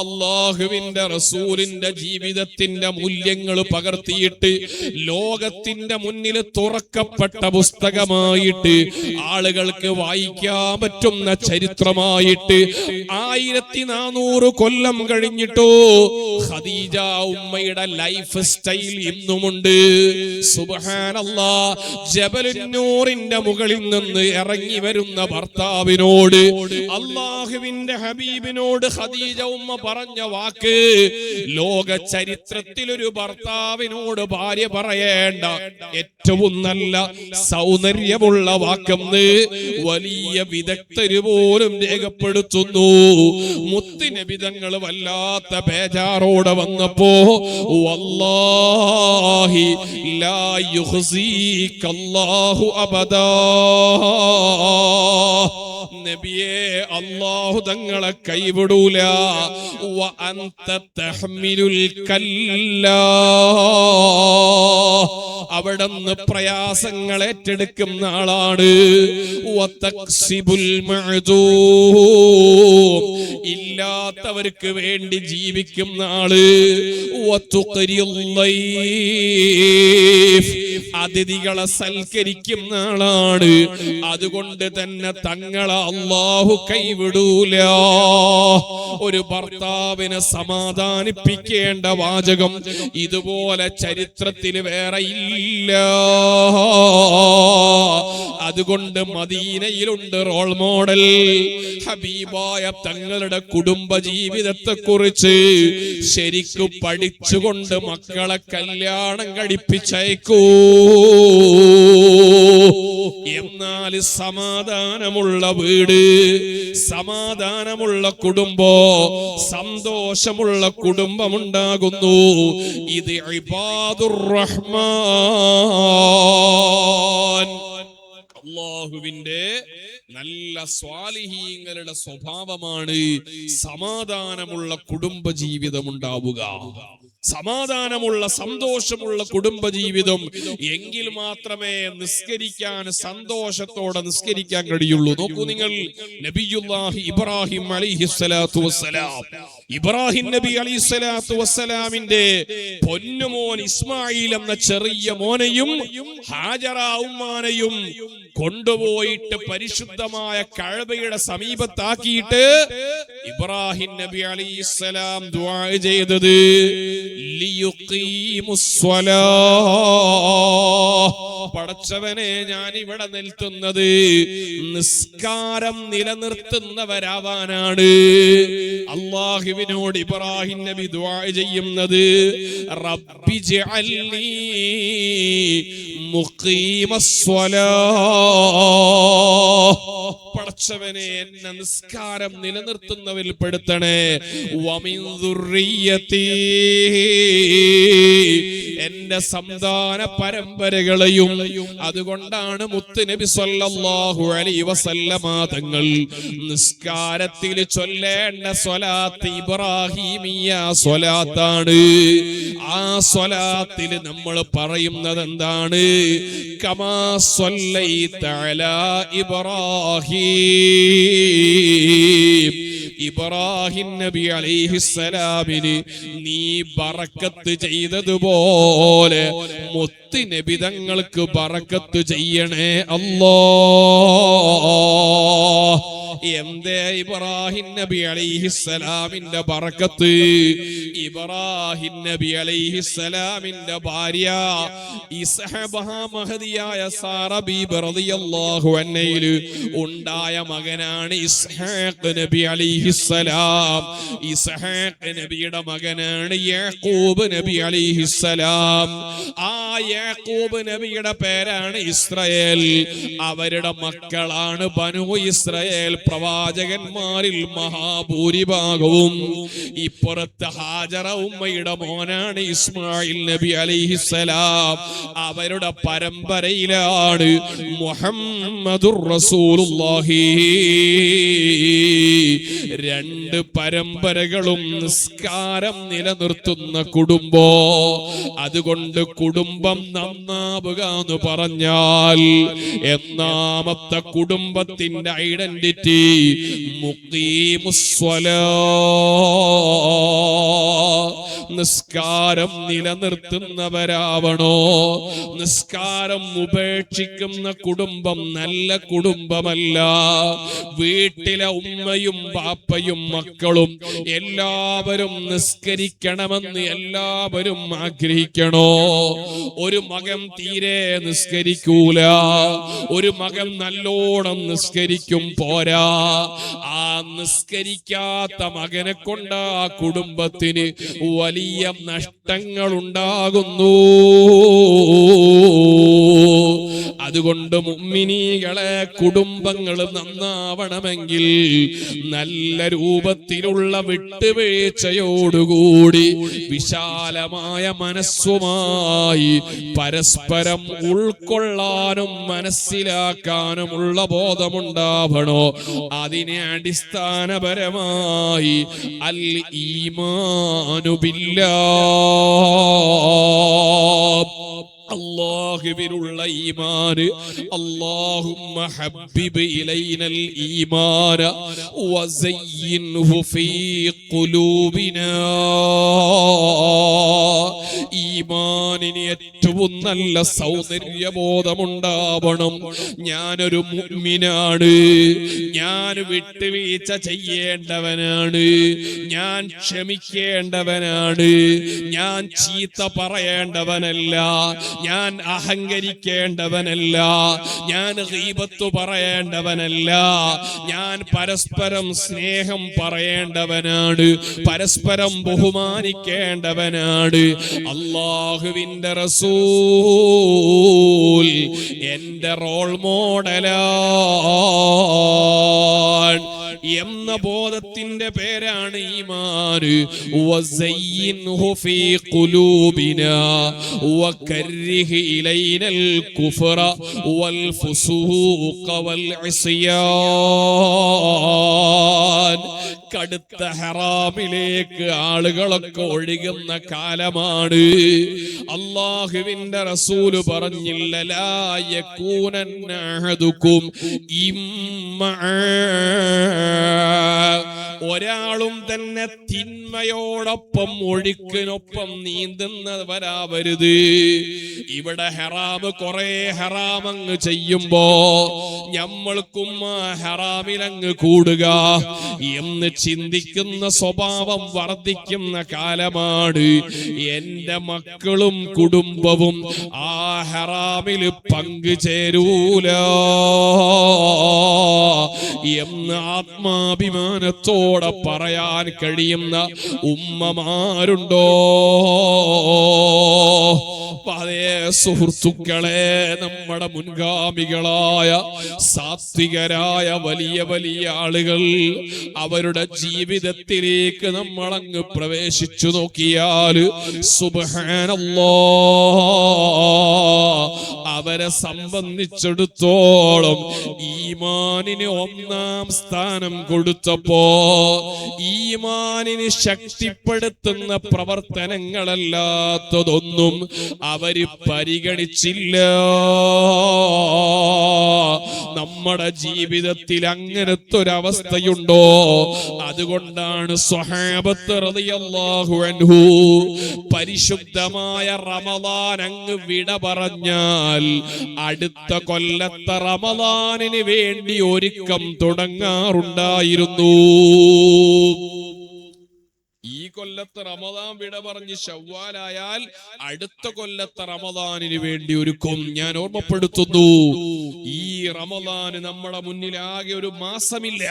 അല്ലാഹുവിന്റെ റസൂലിന്റെ ജീവിതത്തിന്റെ മൂല്യങ്ങൾ പകർത്തിയിട്ട് ലോകത്തിന്റെ മുന്നിൽ തുറക്കപ്പെട്ട പുസ്തകമായിട്ട് ആളുകൾക്ക് വായിക്കാൻ പറ്റുന്ന ചരിത്രമായിട്ട് 1400 കൊല്ലം കഴിഞ്ഞിട്ടോ ഖദീജ ഉമ്മയുടെ ലൈഫ് സ്റ്റൈൽ ഇന്നുമുണ്ട്. സുബ്ഹാനല്ലാഹ്, ജബലുന്നൂറിന്റെ മുകളിൽ നിന്ന് ഇറങ്ങി വരുന്ന ഭർത്താവിനോട്, അല്ലാഹുവിന്റെ ഹബീബിനോട് ഖദീജ ഉമ്മ പറഞ്ഞ വാക്ക് ലോക ചരിത്രത്തിലൊരു ഭർത്താവിനോട് ഭാര്യ പറയേണ്ട ഏറ്റവും നല്ല സൗന്ദര്യമുള്ള വാക്കെന്ന് വലിയ വിദഗ്ധര് പോലും രേഖപ്പെടുത്തുന്നു. മുത്തുനബി തങ്ങൾ വല്ലാത്ത ബേജാറോടെ വന്നപ്പോ വല്ലാഹി ലാ യുഖ്സീകല്ലാഹു അബദാ, നബിയേ അല്ലാഹു തങ്ങളെ കൈവിടൂല. വ അൻത തഹ്മിലുൽ കല്ലാ, അവിടുന്ന് പ്രയാസങ്ങൾ ഏറ്റെടുക്കുന്ന ആളാണ്. വ തക്സിബുൽ മഅദൂം, ഇല്ലാത്തവർക്ക് വേണ്ടി ജീവിക്കുന്ന ആള്. വ തുഖരിൽ ലൈഫ്, അതിഥികളെ സൽക്കരിക്കുന്ന ആളാണ്. അതുകൊണ്ട് തന്നെ തങ്ങളെ അല്ലാഹു കൈവിടൂല. ഒരു ഭർത്താവിനെ സമാധാനിപ്പിക്കേണ്ട വാചകം ഇതുപോലെ ചരിത്രത്തിൽ വേറെ ഇല്ല. അതുകൊണ്ട് മദീനയിലുണ്ട് റോൾ മോഡൽ. ഹബീബായ തങ്ങളുടെ കുടുംബ ജീവിതത്തെ കുറിച്ച് ശരിക്കു പഠിച്ചുകൊണ്ട് മക്കളെ കല്യാണം കഴിപ്പിച്ചയക്കൂ. എന്നാൽ സമാധാനമുള്ള വീട്, സമാധാനമുള്ള കുടുംബോ, സന്തോഷമുള്ള കുടുംബമുണ്ടാകുന്നു. ഇത് ഇബാദുർ റഹ്മാൻ, അല്ലാഹുവിന്റെ നല്ല സ്വാലിഹീങ്ങളുടെ സ്വഭാവമാണ് സമാധാനമുള്ള കുടുംബ ജീവിതം ഉണ്ടാവുക. സമാധാനമുള്ള സന്തോഷമുള്ള കുടുംബജീവിതം എങ്കിൽ മാത്രമേ നിസ്കരിക്കാൻ സന്തോഷത്തോടെ നിസ്കരിക്കാൻ കഴിയുള്ളൂ. നോക്കൂ നിങ്ങൾ, നബിയുല്ലാഹി ഇബ്രാഹിം അലൈഹിസ്സലാത്തു വസ്സലാം, ഇബ്രാഹിം നബി അലൈഹിസ്സലാത്തു വസ്സലാമിന്റെ പൊന്നുമോൻ ഇസ്മായിൽ എന്ന ചെറിയ മോനെയും ഹാജറ ഉമ്മാനെയും കൊണ്ടുപോയിട്ട് പരിശുദ്ധമായ കഅബയുടെ സമീപത്താക്കിയിട്ട് ഇബ്രാഹിം നബി അലൈഹിസ്സലാം ദുആ ചെയ്തത് പടച്ചവനെ, ഞാൻ ഇവിടെ നിൽക്കുന്നത് നിസ്കാരം നിലനിർത്തുന്നവരാവാനാണ്. അല്ലാഹുവിനോട് ഇബ്രാഹിം നബി ദുആ ചെയ്യുന്നത് റബ്ബി ജഅൽനി മുഖീമസ്സലാഹ്, പടച്ചവനെ എന്നെ നിസ്കാരം നിലനിർത്തുന്നവരിൽ പെടുത്തണേ. വമിൻ ദുർരിയതി, എന്റെ സന്താന പരമ്പരകളെയും. അതുകൊണ്ടാണ് മുത്തുനബി സ്വല്ലല്ലാഹു അലൈഹി വസല്ലമ തങ്ങൾ നിസ്കാരത്തിൽ ചൊല്ലേണ്ട സ്വലാത്ത് ഇബ്രാഹിമിയ സ്വലാത്താണ്. ആ സ്വലാത്തിൽ നമ്മൾ പറയുന്നത് എന്താണ്? കമാ സ്വല്ലൈത അലാ ഇബ്രാഹിം, ഇബ്രാഹിം നബി അലൈഹിസ്സലാമിന് നീ ബറക്കത്ത് ചെയ്തതുപോലെ മുത്ത് നബി തങ്ങൾക്ക് ബറക്കത്ത് ചെയ്യണേ അല്ലാഹ്. എന്തേ ഇബ്രാഹിം നബി അലൈഹിസ്സലാമിന്റെ ബറക്കത്ത്? ഇബ്രാഹിം നബി അലൈഹിസ്സലാമിന്റെ ഭാര്യ മഹദിയായ സാറ ബീബി റളിയല്ലാഹു അൻഹയിൽ ഉണ്ടായ മകനാണ് ഇസ്ഹാഖ് നബി അലൈഹിസ്സലാം. ഇസ്ഹാഖ് നബിയുടെ മകനാണ് യാക്കൂബ് നബി അലൈഹിസ്സലാം. ആ യാക്കൂബ് നബിയുടെ പേരാണ് ഇസ്രായേൽ. അവരുടെ മക്കളാണ് ബനു ഇസ്രായേൽ. പ്രവാചകന്മാരിൽ മഹാഭൂരിഭാഗവും. ഇപ്പുറത്ത് ഹാജറ ഉമ്മയുടെ മോനാണ് ഇസ്മായിൽ നബി അലൈഹിസ്സലാം. അവരുടെ പരമ്പരയിലാണ് മുഹമ്മദുർ റസൂലുള്ളാഹി. രണ്ട് പരമ്പരകളും നിസ്കാരം നിലനിർത്തുന്ന കുടുംബോ. അതുകൊണ്ട് കുടുംബം നന്നാവുക എന്ന് പറഞ്ഞാൽ ഒന്നാമത്തെ കുടുംബത്തിന്റെ ഐഡന്റിറ്റി മുഖീമുസ്സലാ, നിസ്കാരം നിലനിർത്തുന്നവരാവണോ? നിസ്കാരം ഉപേക്ഷിക്കുന്ന കുടുംബം നല്ല കുടുംബമല്ല. വീട്ടിലെ ഉമ്മയും ബാപ്പയും മക്കളും എല്ലാവരും നിസ്കരിക്കണമെന്ന് എല്ലാവരും ആഗ്രഹിക്കണോ? ഒരു മകൻ തീരെ നിസ്കരിക്കൂല, ഒരു മകൻ നല്ലോണം നിസ്കരിക്കും, പോരാ. ആ നിസ്കരിക്കാത്ത മകനെ കൊണ്ട് ആ കുടുംബത്തിന് വലിയ നഷ്ടങ്ങൾ ഉണ്ടാകുന്നു. അതുകൊണ്ട് മുഅ്മിനീകളെ, കുടുംബങ്ങൾ നന്നാവണമെങ്കിൽ നല്ല രൂപത്തിലുള്ള വിട്ടുവീഴ്ചയോടുകൂടി വിശാലമായ മനസ്സുമായി പരസ്പരം ഉൾക്കൊള്ളാനും മനസ്സിലാക്കാനുമുള്ള ബോധമുണ്ടാവണോ? അതിനെ അടിസ്ഥാനപരമായി അൽ ഈമാനു ബില്ലാഹ്, അല്ലാഹുവിലുള്ള ഈമാന്. അല്ലാഹുമ്മ ഹബ്ബിബ് ഇലൈനൽ ഈമാന വസയ്യിൻഹു ഫീ ഖുലൂബിനാ. ഈമാനിന് ഏറ്റവും നല്ല സൗന്ദര്യബോധമുണ്ടാവണം. ഞാനൊരു മുഅ്മിനാണ്, ഞാൻ വിട്ടുവീഴ്ച ചെയ്യേണ്ടവനാണ്, ഞാൻ ക്ഷമിക്കേണ്ടവനാണ്, ഞാൻ ചീത്ത പറയേണ്ടവനല്ല, ഞാൻ അഹങ്കരിക്കേണ്ടവനല്ല, ഞാൻ ഗീബത്ത് പറയേണ്ടവനല്ല, ഞാൻ പരസ്പരം സ്നേഹം പറയേണ്ടവനാണ്, പരസ്പരം ബഹുമാനിക്കേണ്ടവനാണ്. അല്ലാഹുവിന്റെ റസൂൽ എന്റെ റോൾ മോഡലാണ് എന്ന ബോധത്തിന്റെ പേരാണ് ഈമാൻ. വസയ്യിൻഹു ഫീ ഖുലൂബിനാ വകർരിഹ് ഇലൈനൽ കുഫ്റ വൽ ഫുസൂഖ വൽ ഇസ്യാൻ. കടുത്ത ഹറാമിലേക്ക് ആളുകളൊക്കെ ഒഴുകുന്ന കാലമാണ്. അല്ലാഹുവിന്റെ റസൂല് പറഞ്ഞില്ല, ലാ യകൂനന്ന അഹദുകും ഇമ്മാ, ഒരാളും തന്നെ തിന്മയോടൊപ്പം ഒഴുക്കിനൊപ്പം നീന്തുന്നവരാവരുത്. ഇവിടെ ഹറാമ് കുറെ ഹറാമങ്ങ് ചെയ്യുമ്പോ നമ്മൾക്കും ആ ഹറാമിലങ്ങ് കൂടുക എന്ന് ചിന്തിക്കുന്ന സ്വഭാവം വർദ്ധിക്കുന്ന കാലമാണ്. എന്റെ മക്കളും കുടുംബവും ആ ഹറാമിൽ പങ്കുചേരൂല എന്ന് ആത്മാഭിമാനത്തോടെ പറയാൻ കഴിയുന്ന ഉമ്മമാരുണ്ടോ? അതേ സുഹൃത്തുക്കളെ, നമ്മുടെ മുൻഗാമികളായ സാത്വികരായ വലിയ വലിയ ആളുകൾ, അവരുടെ ജീവിതത്തിലേക്ക് നമ്മളങ്ങ് പ്രവേശിച്ചു നോക്കിയാൽ സുബ്ഹാനല്ലാഹ്, അവരെ സംബന്ധിച്ചിടത്തോളം ഈമാനിന് ഒന്നാം സ്ഥാനം കൊടുത്തപ്പോ ഈമാനിന് ശക്തിപ്പെടുത്തുന്ന പ്രവർത്തനങ്ങളല്ലാത്തതൊന്നും അവര് പരിഗണിച്ചില്ല. നമ്മുടെ ജീവിതത്തിൽ അങ്ങനത്തെ ഒരവസ്ഥയുണ്ടോ? അതുകൊണ്ടാണ് സ്വഹാബത്ത് റളിയല്ലാഹു അൻഹു പരിശുദ്ധമായ റമളാൻ അങ്ങ് വിട പറഞ്ഞാൽ അടുത്ത കൊല്ലത്തെ റമളാനിന് വേണ്ടി ഒരുക്കം തുടങ്ങാറുണ്ടായിരുന്നു. ഈ കൊല്ലത്തെ റമദാൻ വിട പറഞ്ഞ് ശവ്വാലായാൽ അടുത്ത കൊല്ലത്തെ റമദാനിന് വേണ്ടി ഒരുക്കും. ഞാൻ ഓർമ്മപ്പെടുത്തുന്നു, ഈ റമദാന് നമ്മുടെ മുന്നിലാകെ ഒരു മാസമില്ല.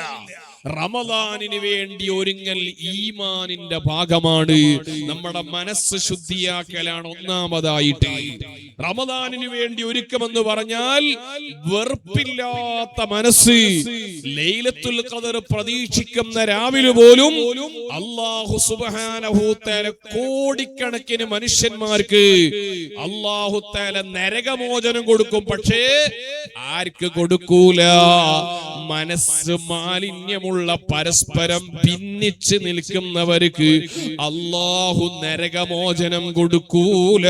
റമദാനിന് വേണ്ടി ഒരുങ്ങൽ ഈമാനിന്റെ ഭാഗമാണ്. നമ്മുടെ മനസ്സ് ശുദ്ധിയാക്കലാണ് ഒന്നാമതായിട്ട്. റമദാനിന് വേണ്ടി ഒരുക്കമെന്ന് പറഞ്ഞാൽ വെറുപ്പില്ലാത്ത മനസ്സ്. ലൈലത്തുൽ ഖദർ പ്രതീക്ഷിക്കുന്ന രാവിലെ പോലും അല്ലാഹു സുബ്ഹാനഹു തആല കോടിക്കണക്കിന് മനുഷ്യന്മാർക്ക് അല്ലാഹു തആല നരകമോചനം കൊടുക്കും. പക്ഷേ ആർക്ക് കൊടുക്കൂല? മനസ്സ് മാലിന്യമുള്ള പരസ്പരം ഭിന്നിച്ച് നിൽക്കുന്നവർക്ക് അല്ലാഹു നരകമോചനം കൊടുക്കൂല.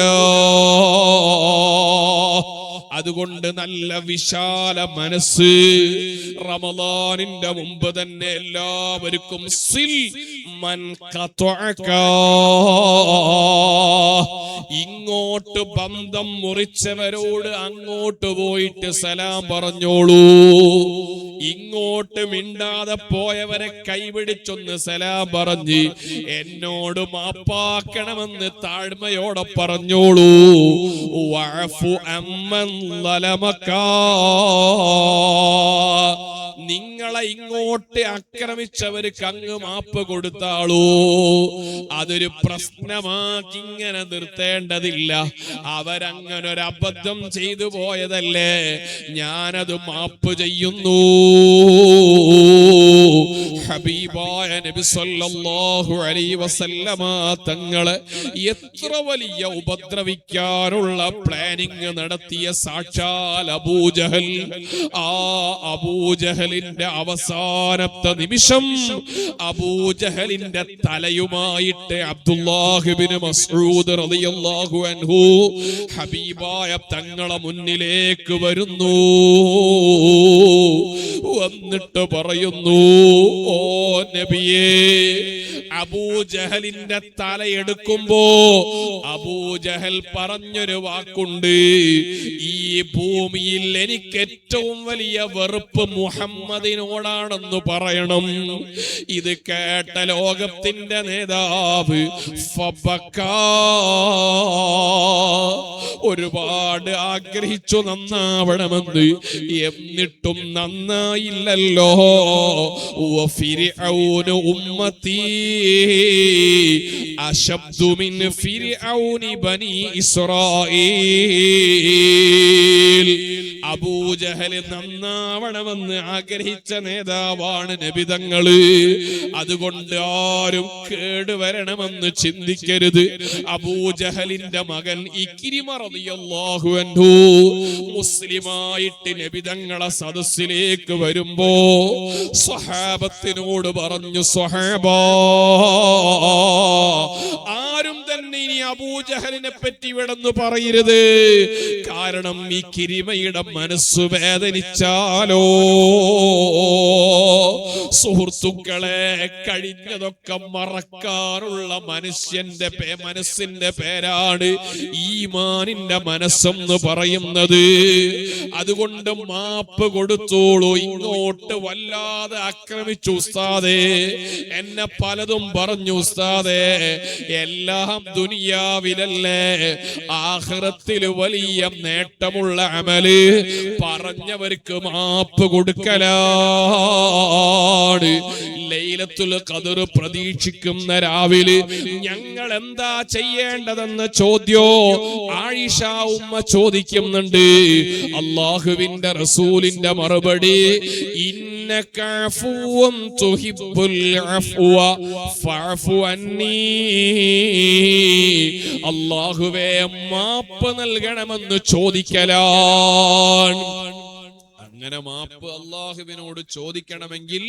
അതുകൊണ്ട് നല്ല വിശാല മനസ്സ് റമളാനിന്റെ മുമ്പ് തന്നെ എല്ലാവർക്കും സിൽ മൻ ഖതഅക, ഇങ്ങോട്ട് ബന്ധം മുറിച്ചവരോട് അങ്ങോട്ട് പോയിട്ട് സലാം പറഞ്ഞോളൂ. ഇങ്ങോട്ട് മിണ്ടാതെ പോയവരെ കൈപിടിച്ചൊന്ന് സലാം പറഞ്ഞ് എന്നോട് മാപ്പാക്കണമെന്ന് താഴ്മയോടെ പറഞ്ഞോളൂ. വഅഫു അമ്മൻ ളലമക, നിങ്ങളെ ഇങ്ങോട്ട് ആക്രമിച്ചവർക്ക് അങ്ങ് മാപ്പ് കൊടുത്താളൂ. അതൊരു പ്രശ്നമാക്കി ഇങ്ങനെ നിർത്തേണ്ടതില്ല. അവരങ്ങനെ ഒരു അബദ്ധം ചെയ്തു പോയതല്ലേ, ഞാനത് മാപ്പ് ചെയ്യുന്നു. ഹബീബായ നബി സല്ലല്ലാഹു അലൈഹി വസല്ലമ തങ്ങളെ എത്ര വലിയ ഉപദ്രവിക്കാനുള്ള പ്ലാനിങ് നടത്തിയ സാക്ഷാൽ അബൂജഹൽ. ആ അബൂജഹലിന്റെ അവസാനത്തെ നിമിഷം അബൂജഹലിന്റെ തലയുമായിട്ട് അബ്ദുല്ലാഹ് ഇബ്നു മസ്ഊദ് റളിയല്ലാഹു അൻഹു ഹബീബായ തങ്ങളെ മുന്നിലേക്ക് വരുന്നു. വന്നിട്ട് പറയുന്നു, ഓ നബിയേ, അബൂജഹലിന്റെ തലയെടുക്കുമ്പോ അബൂജഹൽ പറഞ്ഞൊരു വാക്കുണ്ട്, ഈ ഭൂമിയിൽ എനിക്ക് ഏറ്റവും വലിയ വെറുപ്പ് മുഹമ്മദിനോടാണെന്ന് പറയണം. ഇത് കേട്ട ലോകത്തിന്റെ നേതാവ് ഒരുപാട് ആഗ്രഹിച്ചു നന്നാവണമെന്ന്, എന്നിട്ടും നന്നായില്ലല്ലോ. ഫിർഔന ഉമ്മത്തി അശബ്ദു മിൻ ഫിർഔനി ബനി ഇസ്രായീൽ. അബൂജഹൽ നന്നാവണമെന്ന് ആഗ്രഹിച്ച നേതാവാണ് നബിതങ്ങള്. അതുകൊണ്ട് ആരും കേടുവരണമെന്ന് ചിന്തിക്കരുത്. അബൂജഹലിന്റെ മകൻ ഇക്രിമ റളിയല്ലാഹു അൻഹു മുസ്ലിമായിട്ട് നബിതങ്ങളെ സദസ്സിലേക്ക് വരുമ്പോ സ്വഹാബത്തിനോട് പറഞ്ഞു, സ്വഹാബാ, ആരും തന്നെ ഇനി അബൂജഹലിനെ പറ്റി ഇവിടെന്ന് പറയരുത്. കാരണം ഈ കിരിമയുടെ മനസ്സ് വേദനിച്ചാലോ. സുഹൃത്തുക്കളെ, കഴിഞ്ഞതൊക്കെ മറക്കാനുള്ള മനസ്സിന്റെ പേരാണ് ഈമാനിന്റെ മനസ്സെന്ന് പറയുന്നത്. അതുകൊണ്ട് മാപ്പ് കൊടുത്തോളൂ. ഇങ്ങോട്ട് വല്ലാതെ ആക്രമിച്ചു ഉസ്താദേ, എന്നെ പലതും പറഞ്ഞു ഉസ്താദേ. എല്ലാം ദുനിയാവിലല്ലേ, ആഖിറത്തിൽ വലിയ നേട്ടമുള്ള അമല് പറഞ്ഞവർക്ക് മാപ്പ് കൊടുക്കലാണ്. ലൈലത്തുൽ ഖദർ പ്രതീക്ഷിക്കുന്ന രാവിലെ ഞങ്ങൾ എന്താ ചെയ്യേണ്ടതെന്ന ചോദ്യോ ആയിഷ ഉമ്മ ചോദിക്കുന്നുണ്ട്. അല്ലാഹുവിന്റെ റസൂലിന്റെ മറുപടി, ഇന്നക അഫുവൻ തുഹിബ്ബുൽ അഫ്വ ഫഅഫു അന്നീ. അല്ലാഹുവേ, മാപ്പ് നൽകണമെന്ന് ചോദിക്കലാണ്. അങ്ങനെ മാപ്പ് അല്ലാഹുവിനോട് ചോദിക്കണമെങ്കിൽ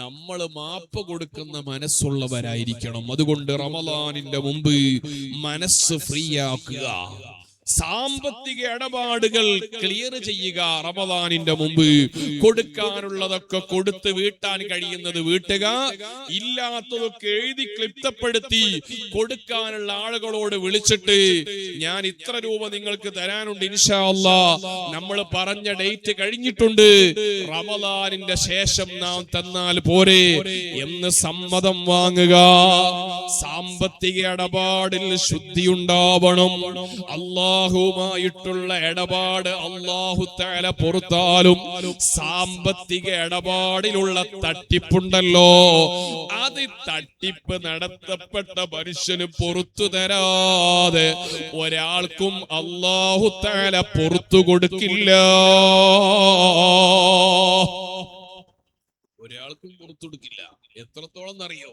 നമ്മൾ മാപ്പ് കൊടുക്കുന്ന മനസ്സുള്ളവരായിരിക്കണം. അതുകൊണ്ട് റമളാനിന്റെ മുമ്പ് മനസ്സ് ഫ്രീ ആക്കുക, സാമ്പത്തിക ഇടപാടുകൾ ക്ലിയർ ചെയ്യുക. റമദാനിന്റെ മുമ്പ് കൊടുക്കാനുള്ളതൊക്കെ കൊടുത്ത് വീട്ടാൻ കഴിയുന്നത് വീട്ടുക, ഇല്ലാത്തതൊക്കെ എഴുതി ക്ലിപ്തപ്പെടുത്തി കൊടുക്കാനുള്ള ആളുകളോട് വിളിച്ചിട്ട് ഞാൻ ഇത്ര രൂപ നിങ്ങൾക്ക് തരാനുണ്ട്, ഇൻഷാ അല്ലാഹ് നമ്മൾ പറഞ്ഞ ഡേറ്റ് കഴിഞ്ഞിട്ടുണ്ട്, റമദാനിന്റെ ശേഷം നാം തന്നാൽ പോരെ എന്ന് സമ്മതം വാങ്ങുക. സാമ്പത്തിക ഇടപാടിൽ ശുദ്ധി ഉണ്ടാവണം. അല്ലാഹുമായിട്ടുള്ള ഇടപാട് അല്ലാഹു തആല പൊറുത്താലും സാമ്പത്തിക ഇടപാടിലുള്ള തട്ടിപ്പുണ്ടല്ലോ, അത് തട്ടിപ്പ് നടത്തപ്പെട്ട മനുഷ്യന് പൊറുത്തു തരാതെ ഒരാൾക്കും അല്ലാഹു തആല പൊറുത്തു കൊടുക്കില്ല. ഒരാൾക്കും പുറത്തു കൊടുക്കില്ല. എത്രത്തോളം അറിയോ?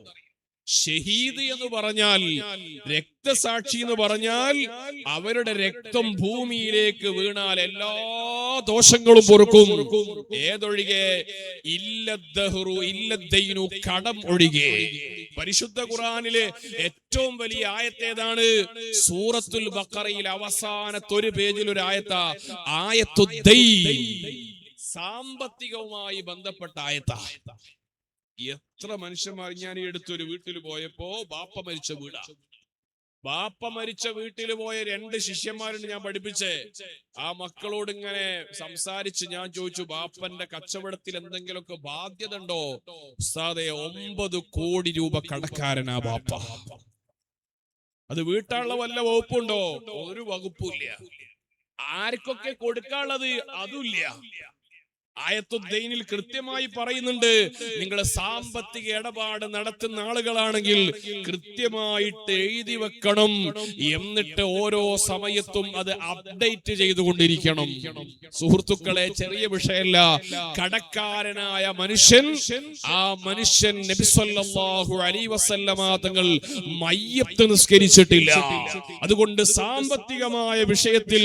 ഷഹീദ് എന്ന് പറഞ്ഞാൽ, രക്തസാക്ഷി എന്ന് പറഞ്ഞാൽ, അവരുടെ രക്തം ഭൂമിയിലേക്ക് വീണാൽ എല്ലാ ദോഷങ്ങളും പൊറുക്കും. ഏതൊഴികെ? ഇല്ലദ്ദഹ്റു ഇല്ലദ്ദൈനു, കടം ഒഴികെ. പരിശുദ്ധ ഖുർആനിലെ ഏറ്റവും വലിയ ആയത്തേതാണ്? സൂറത്തുൽ ബഖറയിൽ അവസാനത്തെ ഒരു പേജിൽ ഒരു ആയത്താ, ആയത്തുദ്ദൈൻ. സാമ്പത്തികവുമായി ബന്ധപ്പെട്ട ആയത്താ. എത്ര മനുഷ്യന്മാർ. ഞാൻ ഈ അടുത്തൊരു വീട്ടിൽ പോയപ്പോ ബാപ്പ മരിച്ച വീടാ. ബാപ്പ മരിച്ച വീട്ടിൽ പോയ 2 ശിഷ്യന്മാരുണ്ട് ഞാൻ പഠിപ്പിച്ചേ. ആ മക്കളോട് ഇങ്ങനെ സംസാരിച്ച് ഞാൻ ചോദിച്ചു, ബാപ്പന്റെ കച്ചവടത്തിൽ എന്തെങ്കിലുമൊക്കെ ബാധ്യത ഉണ്ടോ? ഉസ്താദേ, 9 കോടി രൂപ കടക്കാരനാ ബാപ്പ. അത് വീട്ടാനുള്ള വല്ല വകുപ്പുണ്ടോ? ഒരു വകുപ്പില്ല. ആർക്കൊക്കെ കൊടുക്കാനുള്ളത് അതുമില്ല. ആയത്തുദ്ദൈനിൽ കൃത്യമായി പറയുന്നുണ്ട്, നിങ്ങൾ സാമ്പത്തിക ഇടപാട് നടത്തുന്ന ആളുകളാണെങ്കിൽ കൃത്യമായിട്ട് എഴുതി വെക്കണം, എന്നിട്ട് ഓരോ സമയത്തും അത് അപ്ഡേറ്റ് ചെയ്തുകൊണ്ടിരിക്കണം. സുഹൃത്തുക്കളെ, ചെറിയ വിഷയമല്ല. കടക്കാരനായ മനുഷ്യൻ, ആ മനുഷ്യൻ നബി സല്ലല്ലാഹു അലൈഹി വസല്ലമ തങ്ങൾ മയ്യത്ത് നിസ്കരിച്ചിട്ടില്ല. അതുകൊണ്ട് സാമ്പത്തികമായ വിഷയത്തിൽ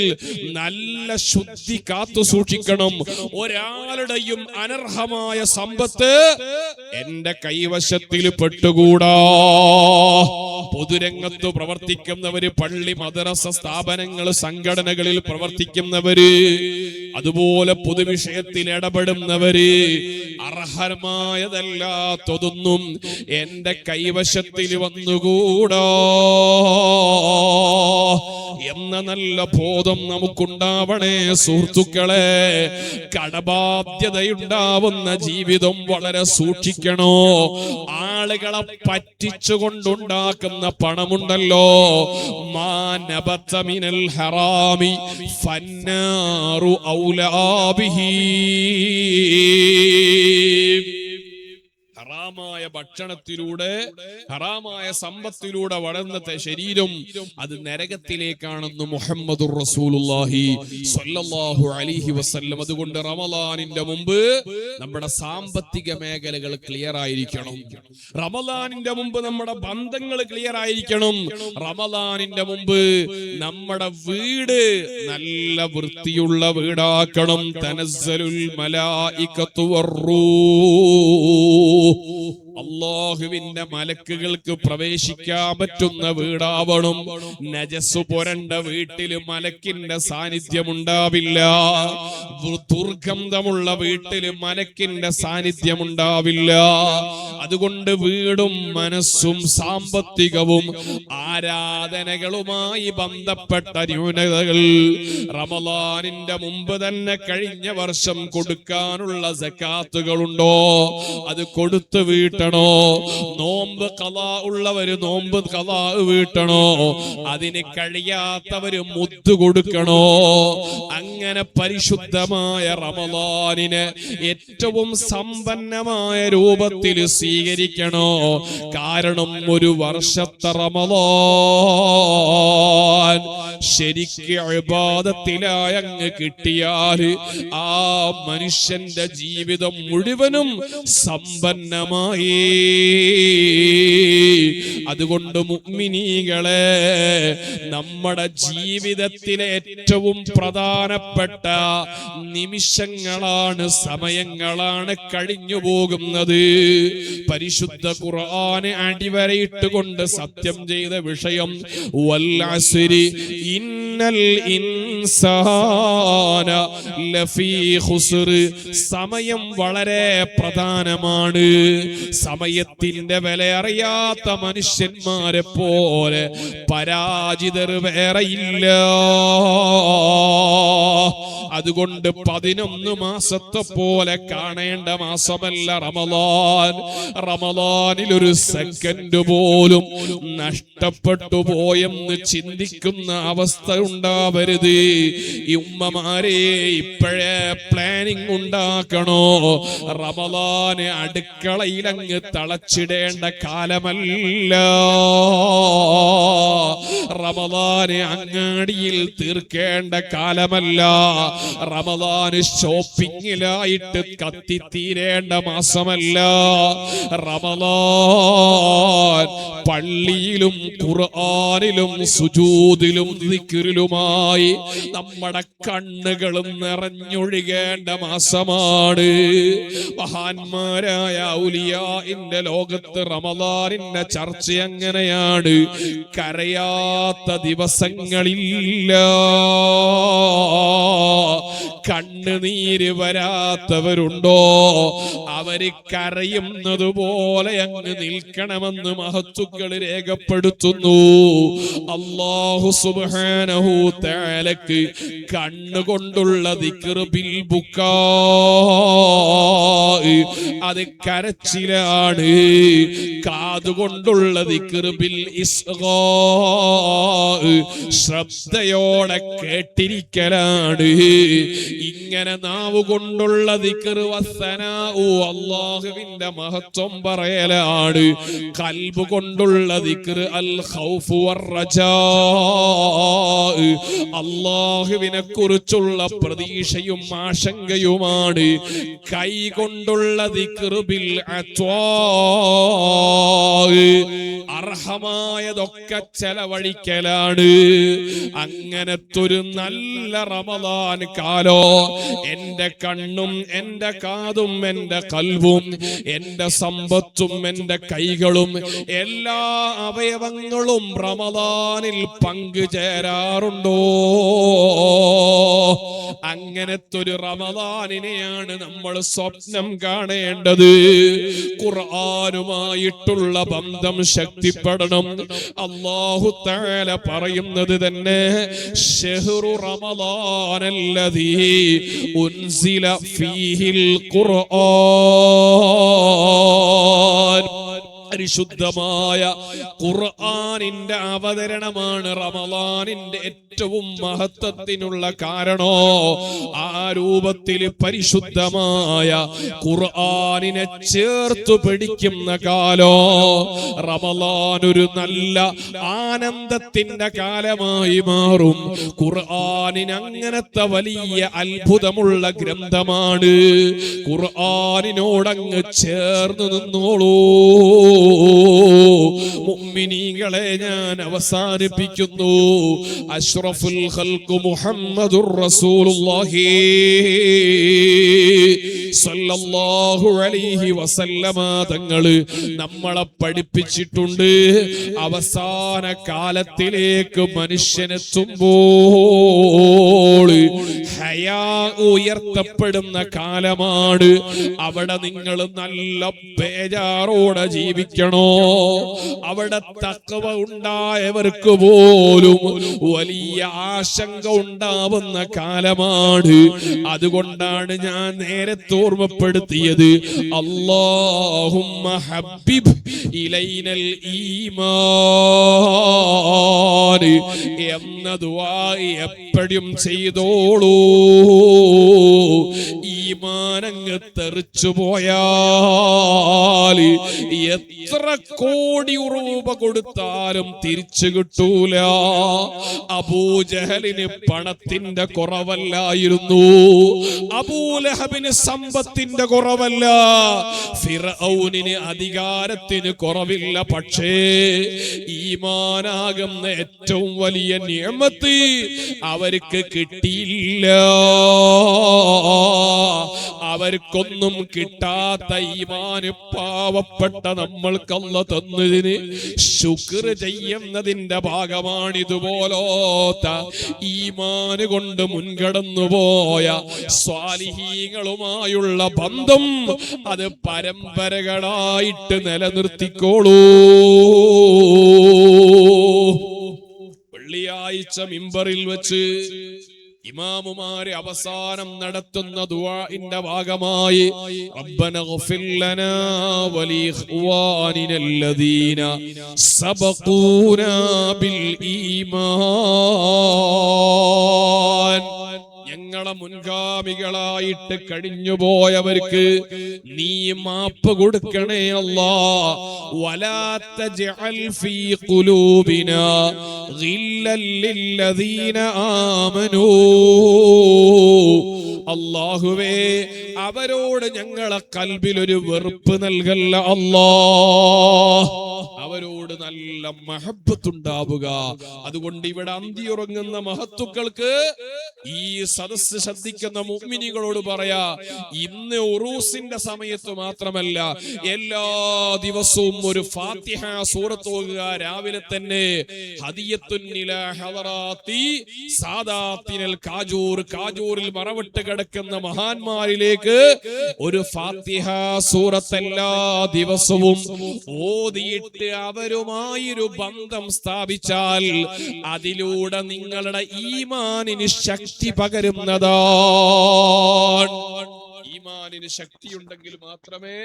നല്ല ശുദ്ധി കാത്തു സൂക്ഷിക്കണം. ഒരാളുടെയും അനർഹമായ സമ്പത്ത് എന്റെ കൈവശത്തിൽ പെട്ടുകൂടാ. പൊതുരംഗത്ത് പ്രവർത്തിക്കുന്നവര്, പള്ളി മദ്രസ സ്ഥാപനങ്ങൾ സംഘടനകളിൽ പ്രവർത്തിക്കുന്നവര്, അതുപോലെ പൊതുവിഷയത്തിൽ ഇടപെടുന്നവര്, അർഹമായതല്ലാത്തതൊന്നും എന്റെ കൈവശത്തിൽ വന്നുകൂടാ എന്ന നല്ല ബോധം നമുക്കുണ്ടാവണേ സുഹൃത്തുക്കളെ. കടബാധ്യതയുണ്ടാവുന്ന ജീവിതം വളരെ സൂക്ഷിക്കണോ. ആളുകളെ പറ്റിച്ചുകൊണ്ടുണ്ടാക്കുന്ന പണമുണ്ടല്ലോ, മാനബത മിനൽ ഹറാമി ഫന്നാറു ഔലാ ബിഹി. ഹറാമായ ഭക്ഷണത്തിലൂടെ, ഹറാമായ സമ്പത്തിലൂടെ വളർന്ന ശരീരം അത് നരകത്തിലേക്കാണെന്ന് മുഹമ്മദുർ റസൂലുള്ളാഹി സ്വല്ലല്ലാഹു അലൈഹി വസല്ലം. അതുകൊണ്ട് റമളാനിന്റെ മുമ്പ് നമ്മുടെ സാമ്പത്തിക മേഖലകൾ ക്ലിയർ ആയിരിക്കണം. റമളാനിന്റെ മുമ്പ് നമ്മുടെ ബന്ധങ്ങൾ ക്ലിയർ ആയിരിക്കണം. റമളാനിന്റെ മുമ്പ് നമ്മുടെ വീട് നല്ല വൃത്തിയുള്ള വീടാക്കണം. തനസ്സലുൽ മലായികത്തു വറൂഹ്, അല്ലാഹുവിന്റെ മലക്കുകൾക്ക് പ്രവേശിക്കാൻ പറ്റുന്ന വീടാവണം. നജസ് പുരണ്ട വീട്ടിൽ മലക്കിന്റെ സാന്നിധ്യം ഉണ്ടാവില്ല. ദുർഗന്ധമുള്ള വീട്ടിൽ മലക്കിന്റെ സാന്നിധ്യം ഉണ്ടാവില്ല. അതുകൊണ്ട് വീടും മനസ്സും സാമ്പത്തികവും ആരാധനകളുമായി ബന്ധപ്പെട്ട ന്യൂനതകൾ റമളാനിന്റെ മുമ്പ് തന്നെ കഴിഞ്ഞ വർഷം കൊടുക്കാനുള്ള സകാത്തുകളുണ്ടോ അത് കൊടുത്തു വീട്ടണോ. നോമ്പ് ഖളാ ഉള്ളവര് നോമ്പ് ഖളാ വീട്ടണോ. അതിന് കഴിയാത്തവര് മുദ്ദ് കൊടുക്കണോ. അങ്ങനെ പരിശുദ്ധമായ റമളാനിനെ ഏറ്റവും സമ്പന്നമായ രൂപത്തിൽ സ്വീകരിക്കണോ. കാരണം ഒരു വർഷത്തെ റമളാൻ ശരിക്ക് ഇബാദത്തിലായി അങ്ങ് കിട്ടിയാൽ ആ മനുഷ്യന്റെ ജീവിതം മുഴുവനും സമ്പന്നമായി. അതുകൊണ്ട് മുഅ്മിനീകളെ, നമ്മുടെ ജീവിതത്തിലെ ഏറ്റവും പ്രധാനപ്പെട്ട നിമിഷങ്ങളാണ്, സമയങ്ങളാണ് കഴിഞ്ഞു പോകുന്നത്. പരിശുദ്ധ ഖുർആന് അടിവരയിട്ടുകൊണ്ട് സത്യം ചെയ്ത വിഷയം, വൽ അസ്രി ഇന്നൽ ഇൻസാന ലഫീ ഖുസ്ർ. സമയം വളരെ പ്രധാനമാണ്. സമയത്തിന്റെ വില അറിയാത്ത മനുഷ്യന്മാരെ പോലെ പരാജിതർ വേറെയില്ല. അതുകൊണ്ട് 11 മാസത്തെ പോലെ കാണേണ്ട മാസമല്ല റമളാൻ. റമളാനിൽ ഒരു സെക്കൻഡ് പോലും നഷ്ടപ്പെട്ടു പോയെന്ന് ചിന്തിക്കുന്ന അവസ്ഥ ഉണ്ടാവരുത്. ഈ ഉമ്മമാരെ ഇപ്പോഴേ പ്ലാനിങ് ഉണ്ടാക്കണോ. റമളാന് അടുക്കളയിൽ അങ്ങ് തളച്ചിടേണ്ട കാലമല്ല. റമളാന് അങ്ങാടിയിൽ തീർക്കേണ്ട കാലമല്ല. റമളാന് ഷോപ്പിങ്ങിലായിട്ട് കത്തിത്തീരേണ്ട മാസമല്ല. റമളാൻ പള്ളിയിലും ഖുർആനിലും സുജൂദിലും ദിക്റിലുമായി നമ്മുടെ കണ്ണുകളും നിറഞ്ഞൊഴുകേണ്ട മാസമാണ്. മഹാന്മാരായ ഔലിയാഇന്റെ ലോകത്ത് റമളാനിന്റെ ചർച്ച അങ്ങനെയാണ്. കരയാത്ത ദിവസങ്ങളില്ല. കണ്ണ് കണ്ണുനീര് വരാത്തവരുണ്ടോ? അവര് കരയുന്നത് പോലെ അങ്ങ് നിൽക്കണമെന്ന് മഹത്തുക്കൾ രേഖപ്പെടുത്തുന്നു. അല്ലാഹു സുബ്ഹാനഹു തആലക്ക് കണ്ണുകൊണ്ടുള്ള ദിക്ർ ബിൽ ബുക്കാ, അത് കരച്ചിലാണ്. കാതുകൊണ്ടുള്ള ദിക്ർ ബിൽ ഇസ്ഗാ, ശ്രദ്ധയോടെ കേട്ടിരിക്കലാണ്. ഇങ്ങനെ നാവ് കൊണ്ടുള്ള ദിക്ർ വസ്സനാഉ, അല്ലാഹുവിന്റെ മഹത്വം പറയലാണ്. ഖൽബ് കൊണ്ടുള്ള ദിക്ർ അൽ ഖൗഫ് വർ-റജാ, അല്ലാഹുവിനെ കുറിച്ചുള്ള പ്രതീക്ഷയും ആശങ്കയുമാണ്. കൈ കൊണ്ടുള്ള ദിക്ർ ബിൽ അത്വാ, അർഹമായതൊക്കെ ചെലവഴിക്കലാണ്. അങ്ങനത്തൊരു നല്ല റമദാൻ കാലോ എന്റെ കണ്ണും എന്റെ കാതും എന്റെ കൽബും എന്റെ സമ്പത്തും എന്റെ കൈകളും എല്ലാ അവയവങ്ങളും റമദാനിൽ പങ്കുചേരാറുണ്ടോ? അങ്ങനത്തൊരു റമദാനിനെയാണ് നമ്മൾ സ്വപ്നം കാണേണ്ടത്. ഖുർആനുമായിട്ടുള്ള ബന്ധം ശക്തിപ്പെടണം. അല്ലാഹു തആല പറയുന്നത് തന്നെ ശഹ്റു റമദാനല്ലദീ ഉൻസില ഫീഹിൽ ഖുർആൻ, പരിശുദ്ധമായ ഖുർആനിന്റെ അവതരണമാണ് റമദാനിന്റെ ഏറ്റവും മഹത്വത്തിനുള്ള കാരണോ. ആ രൂപത്തിൽ പരിശുദ്ധമായ ഖുർആനിനെ ചേർത്തു പിടിക്കുന്ന കാലോ റമദാൻ ഒരു നല്ല ആനന്ദത്തിന്റെ കാലമായി മാറും. ഖുർആനിന് അങ്ങനത്തെ വലിയ അത്ഭുതമുള്ള ഗ്രന്ഥമാണ്. ഖുർആനിനോടങ്ങ് ചേർന്ന് നിന്നോളൂ. മുഅ്മിനീങ്ങളെ, ഞാൻ അവസാനിപ്പിക്കുന്നു. അഷ്റഫുൽ ഖൽഖ് മുഹമ്മദുർ റസൂലുള്ളാഹി സല്ലല്ലാഹു അലൈഹി വസല്ലമ തങ്ങള് നമ്മളെ പഠിപ്പിച്ചിട്ടുണ്ട്. അവസാന കാലത്തിലേക്ക് മനുഷ്യനെത്തുമ്പോൾ ഹയാ ഉയർത്തപ്പെടുന്ന കാലമാണ്. അവിടെ നിങ്ങൾ നല്ല ബേജാറോടെ ജീവിക്കണോ. അവിടെ തഖ്വ ഉണ്ടായവർക്ക് പോലും വലിയ ആശങ്ക ഉണ്ടാവുന്ന കാലമാണ്. അതുകൊണ്ടാണ് ഞാൻ നേരത്തെ ഓർമ്മപ്പെടുത്തിയത്, അല്ലാഹുമ്മ ഹബ്ബിബ് ഇലൈനൽ ഈമാൻ എന്ന ദുആ എപ്പോഴും ചെയ്തോളൂ. ഈമാൻ അങ്ങ് തെറിച്ചു പോയാൽ എത്ര കോടി രൂപ കൊടുത്താലും തിരിച്ചു കിട്ടൂല. അബൂജഹലിന് പണത്തിന്റെ കുറവല്ലായിരുന്നു, അബൂലഹബിന് സമ്പത്തിന്റെ കുറവല്ല, ഫിർഔനിന് അധികാരത്തിന് കുറവില്ല. പക്ഷേ ഈമാനാകുന്ന ഏറ്റവും വലിയ നിഅമത്ത് അവർക്ക് കിട്ടിയില്ല. അവർക്കൊന്നും കിട്ടാത്ത ഈമാന് പാവപ്പെട്ട നമ്മൾക്ക് അല്ലാഹു തന്നതിന് ശുക്ർ ചെയ്യുന്നതിന്റെ ഭാഗമാണിതുപോലത്തെ ഈമാന് കൊണ്ട് മുൻകടന്നുപോയ സ്വാലിഹീങ്ങളുമായുള്ള ബന്ധം. അത് പരമ്പരകളായിട്ട് നിലനിർത്തിക്കോളൂ. വെള്ളിയാഴ്ച മിമ്പറിൽ വെച്ച് ഇമാമുമാരെ അവസാനം നടത്തുന്ന ദുആഇന്റെ ഭാഗമായി റബ്ബന ഗഫിർ ലനാ വലിഇഖ്വാനിനല്ലദീന സബഖൂനാ ബിൽ ഈമാൻ, ഞങ്ങളെ മുൻഗാമികളായിട്ട് കഴിഞ്ഞുപോയവർക്ക് നീ മാപ്പ് കൊടുക്കണേ അല്ലാഹ്. വലാ തജ്അൽ ഫീ ഖുലൂബിനാ ഗില്ലൽ ലില്ലദീന ആമനൂ, അല്ലാഹുവേ അവരോട് ഞങ്ങളെ കൽബിൽ ഒരു വെറുപ്പ് നൽകല്ല അല്ലാഹ്. അവരോട് നല്ല മഹബ്ബത്ത് ഉണ്ടാവുക. അതുകൊണ്ട് ഇവിടെ അന്തിയുറങ്ങുന്ന മഹത്തുക്കൾക്ക് ഈ സദസ്സ് ശ്രദ്ധിക്കുന്ന മുഅ്മിനീങ്ങളോട് പറയാ, ഇന്ന് ഉറൂസിന്റെ സമയത്ത് മാത്രമല്ല, എല്ലാ ദിവസവും ഒരു ഫാത്തിഹ സൂറത്ത് ഓതുക. രാവിലെ തന്നെ ഹദിയത്തുൻ ഇലാ ഹളറാത്തി സാദാത്തിനൽ കാജൂറിൽ മറവിട്ട് കിടക്കുന്ന മഹാന്മാരിലേക്ക് ഒരു ഫാത്തിഹ സൂറത്ത് എല്ലാ ദിവസവും ഓതിയിട്ട് അവരുമായൊരു ബന്ധം സ്ഥാപിച്ചാൽ അതിലൂടെ നിങ്ങളുടെ ഈമാനിന് ശക്തി പകരുന്നതാണ്. ഈമാനിന് ശക്തിയുണ്ടെങ്കിൽ മാത്രമേ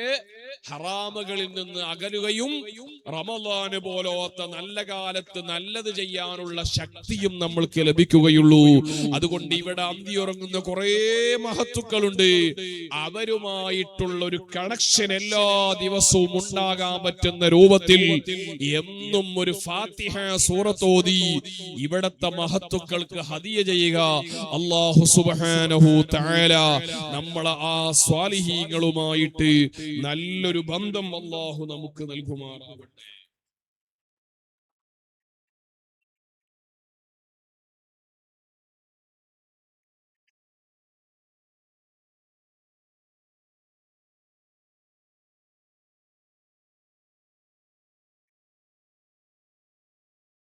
ഹറാമുകളിൽ നിന്ന് അകലുകയും റമളാന് പോലത്തെ നല്ല കാലത്ത് നല്ലത് ചെയ്യാനുള്ള ശക്തിയും നമ്മൾക്ക് ലഭിക്കുകയുള്ളൂ. അതുകൊണ്ട് ഇവിടെ അന്തിയുറങ്ങുന്ന കുറെ മഹത്തുക്കളുണ്ട്. അവരുമായിട്ടുള്ള ഒരു കണക്ഷൻ എല്ലാ ദിവസവും ഉണ്ടാകാൻ പറ്റുന്ന രൂപത്തിൽ എന്നും ഒരു ഫാത്തിഹ സൂറത്ത് ഓതി ഇവിടത്തെ മഹത്തുക്കൾക്ക് ഹദിയ ചെയ്യുക. അല്ലാഹു സുബ്ഹാനഹു തആല നമ്മളെ ആ സ്വാലിഹീങ്ങളുമായിട്ട് നല്ലൊരു ബന്ധം അല്ലാഹു നമുക്ക് നൽകുമാറാവട്ടെ.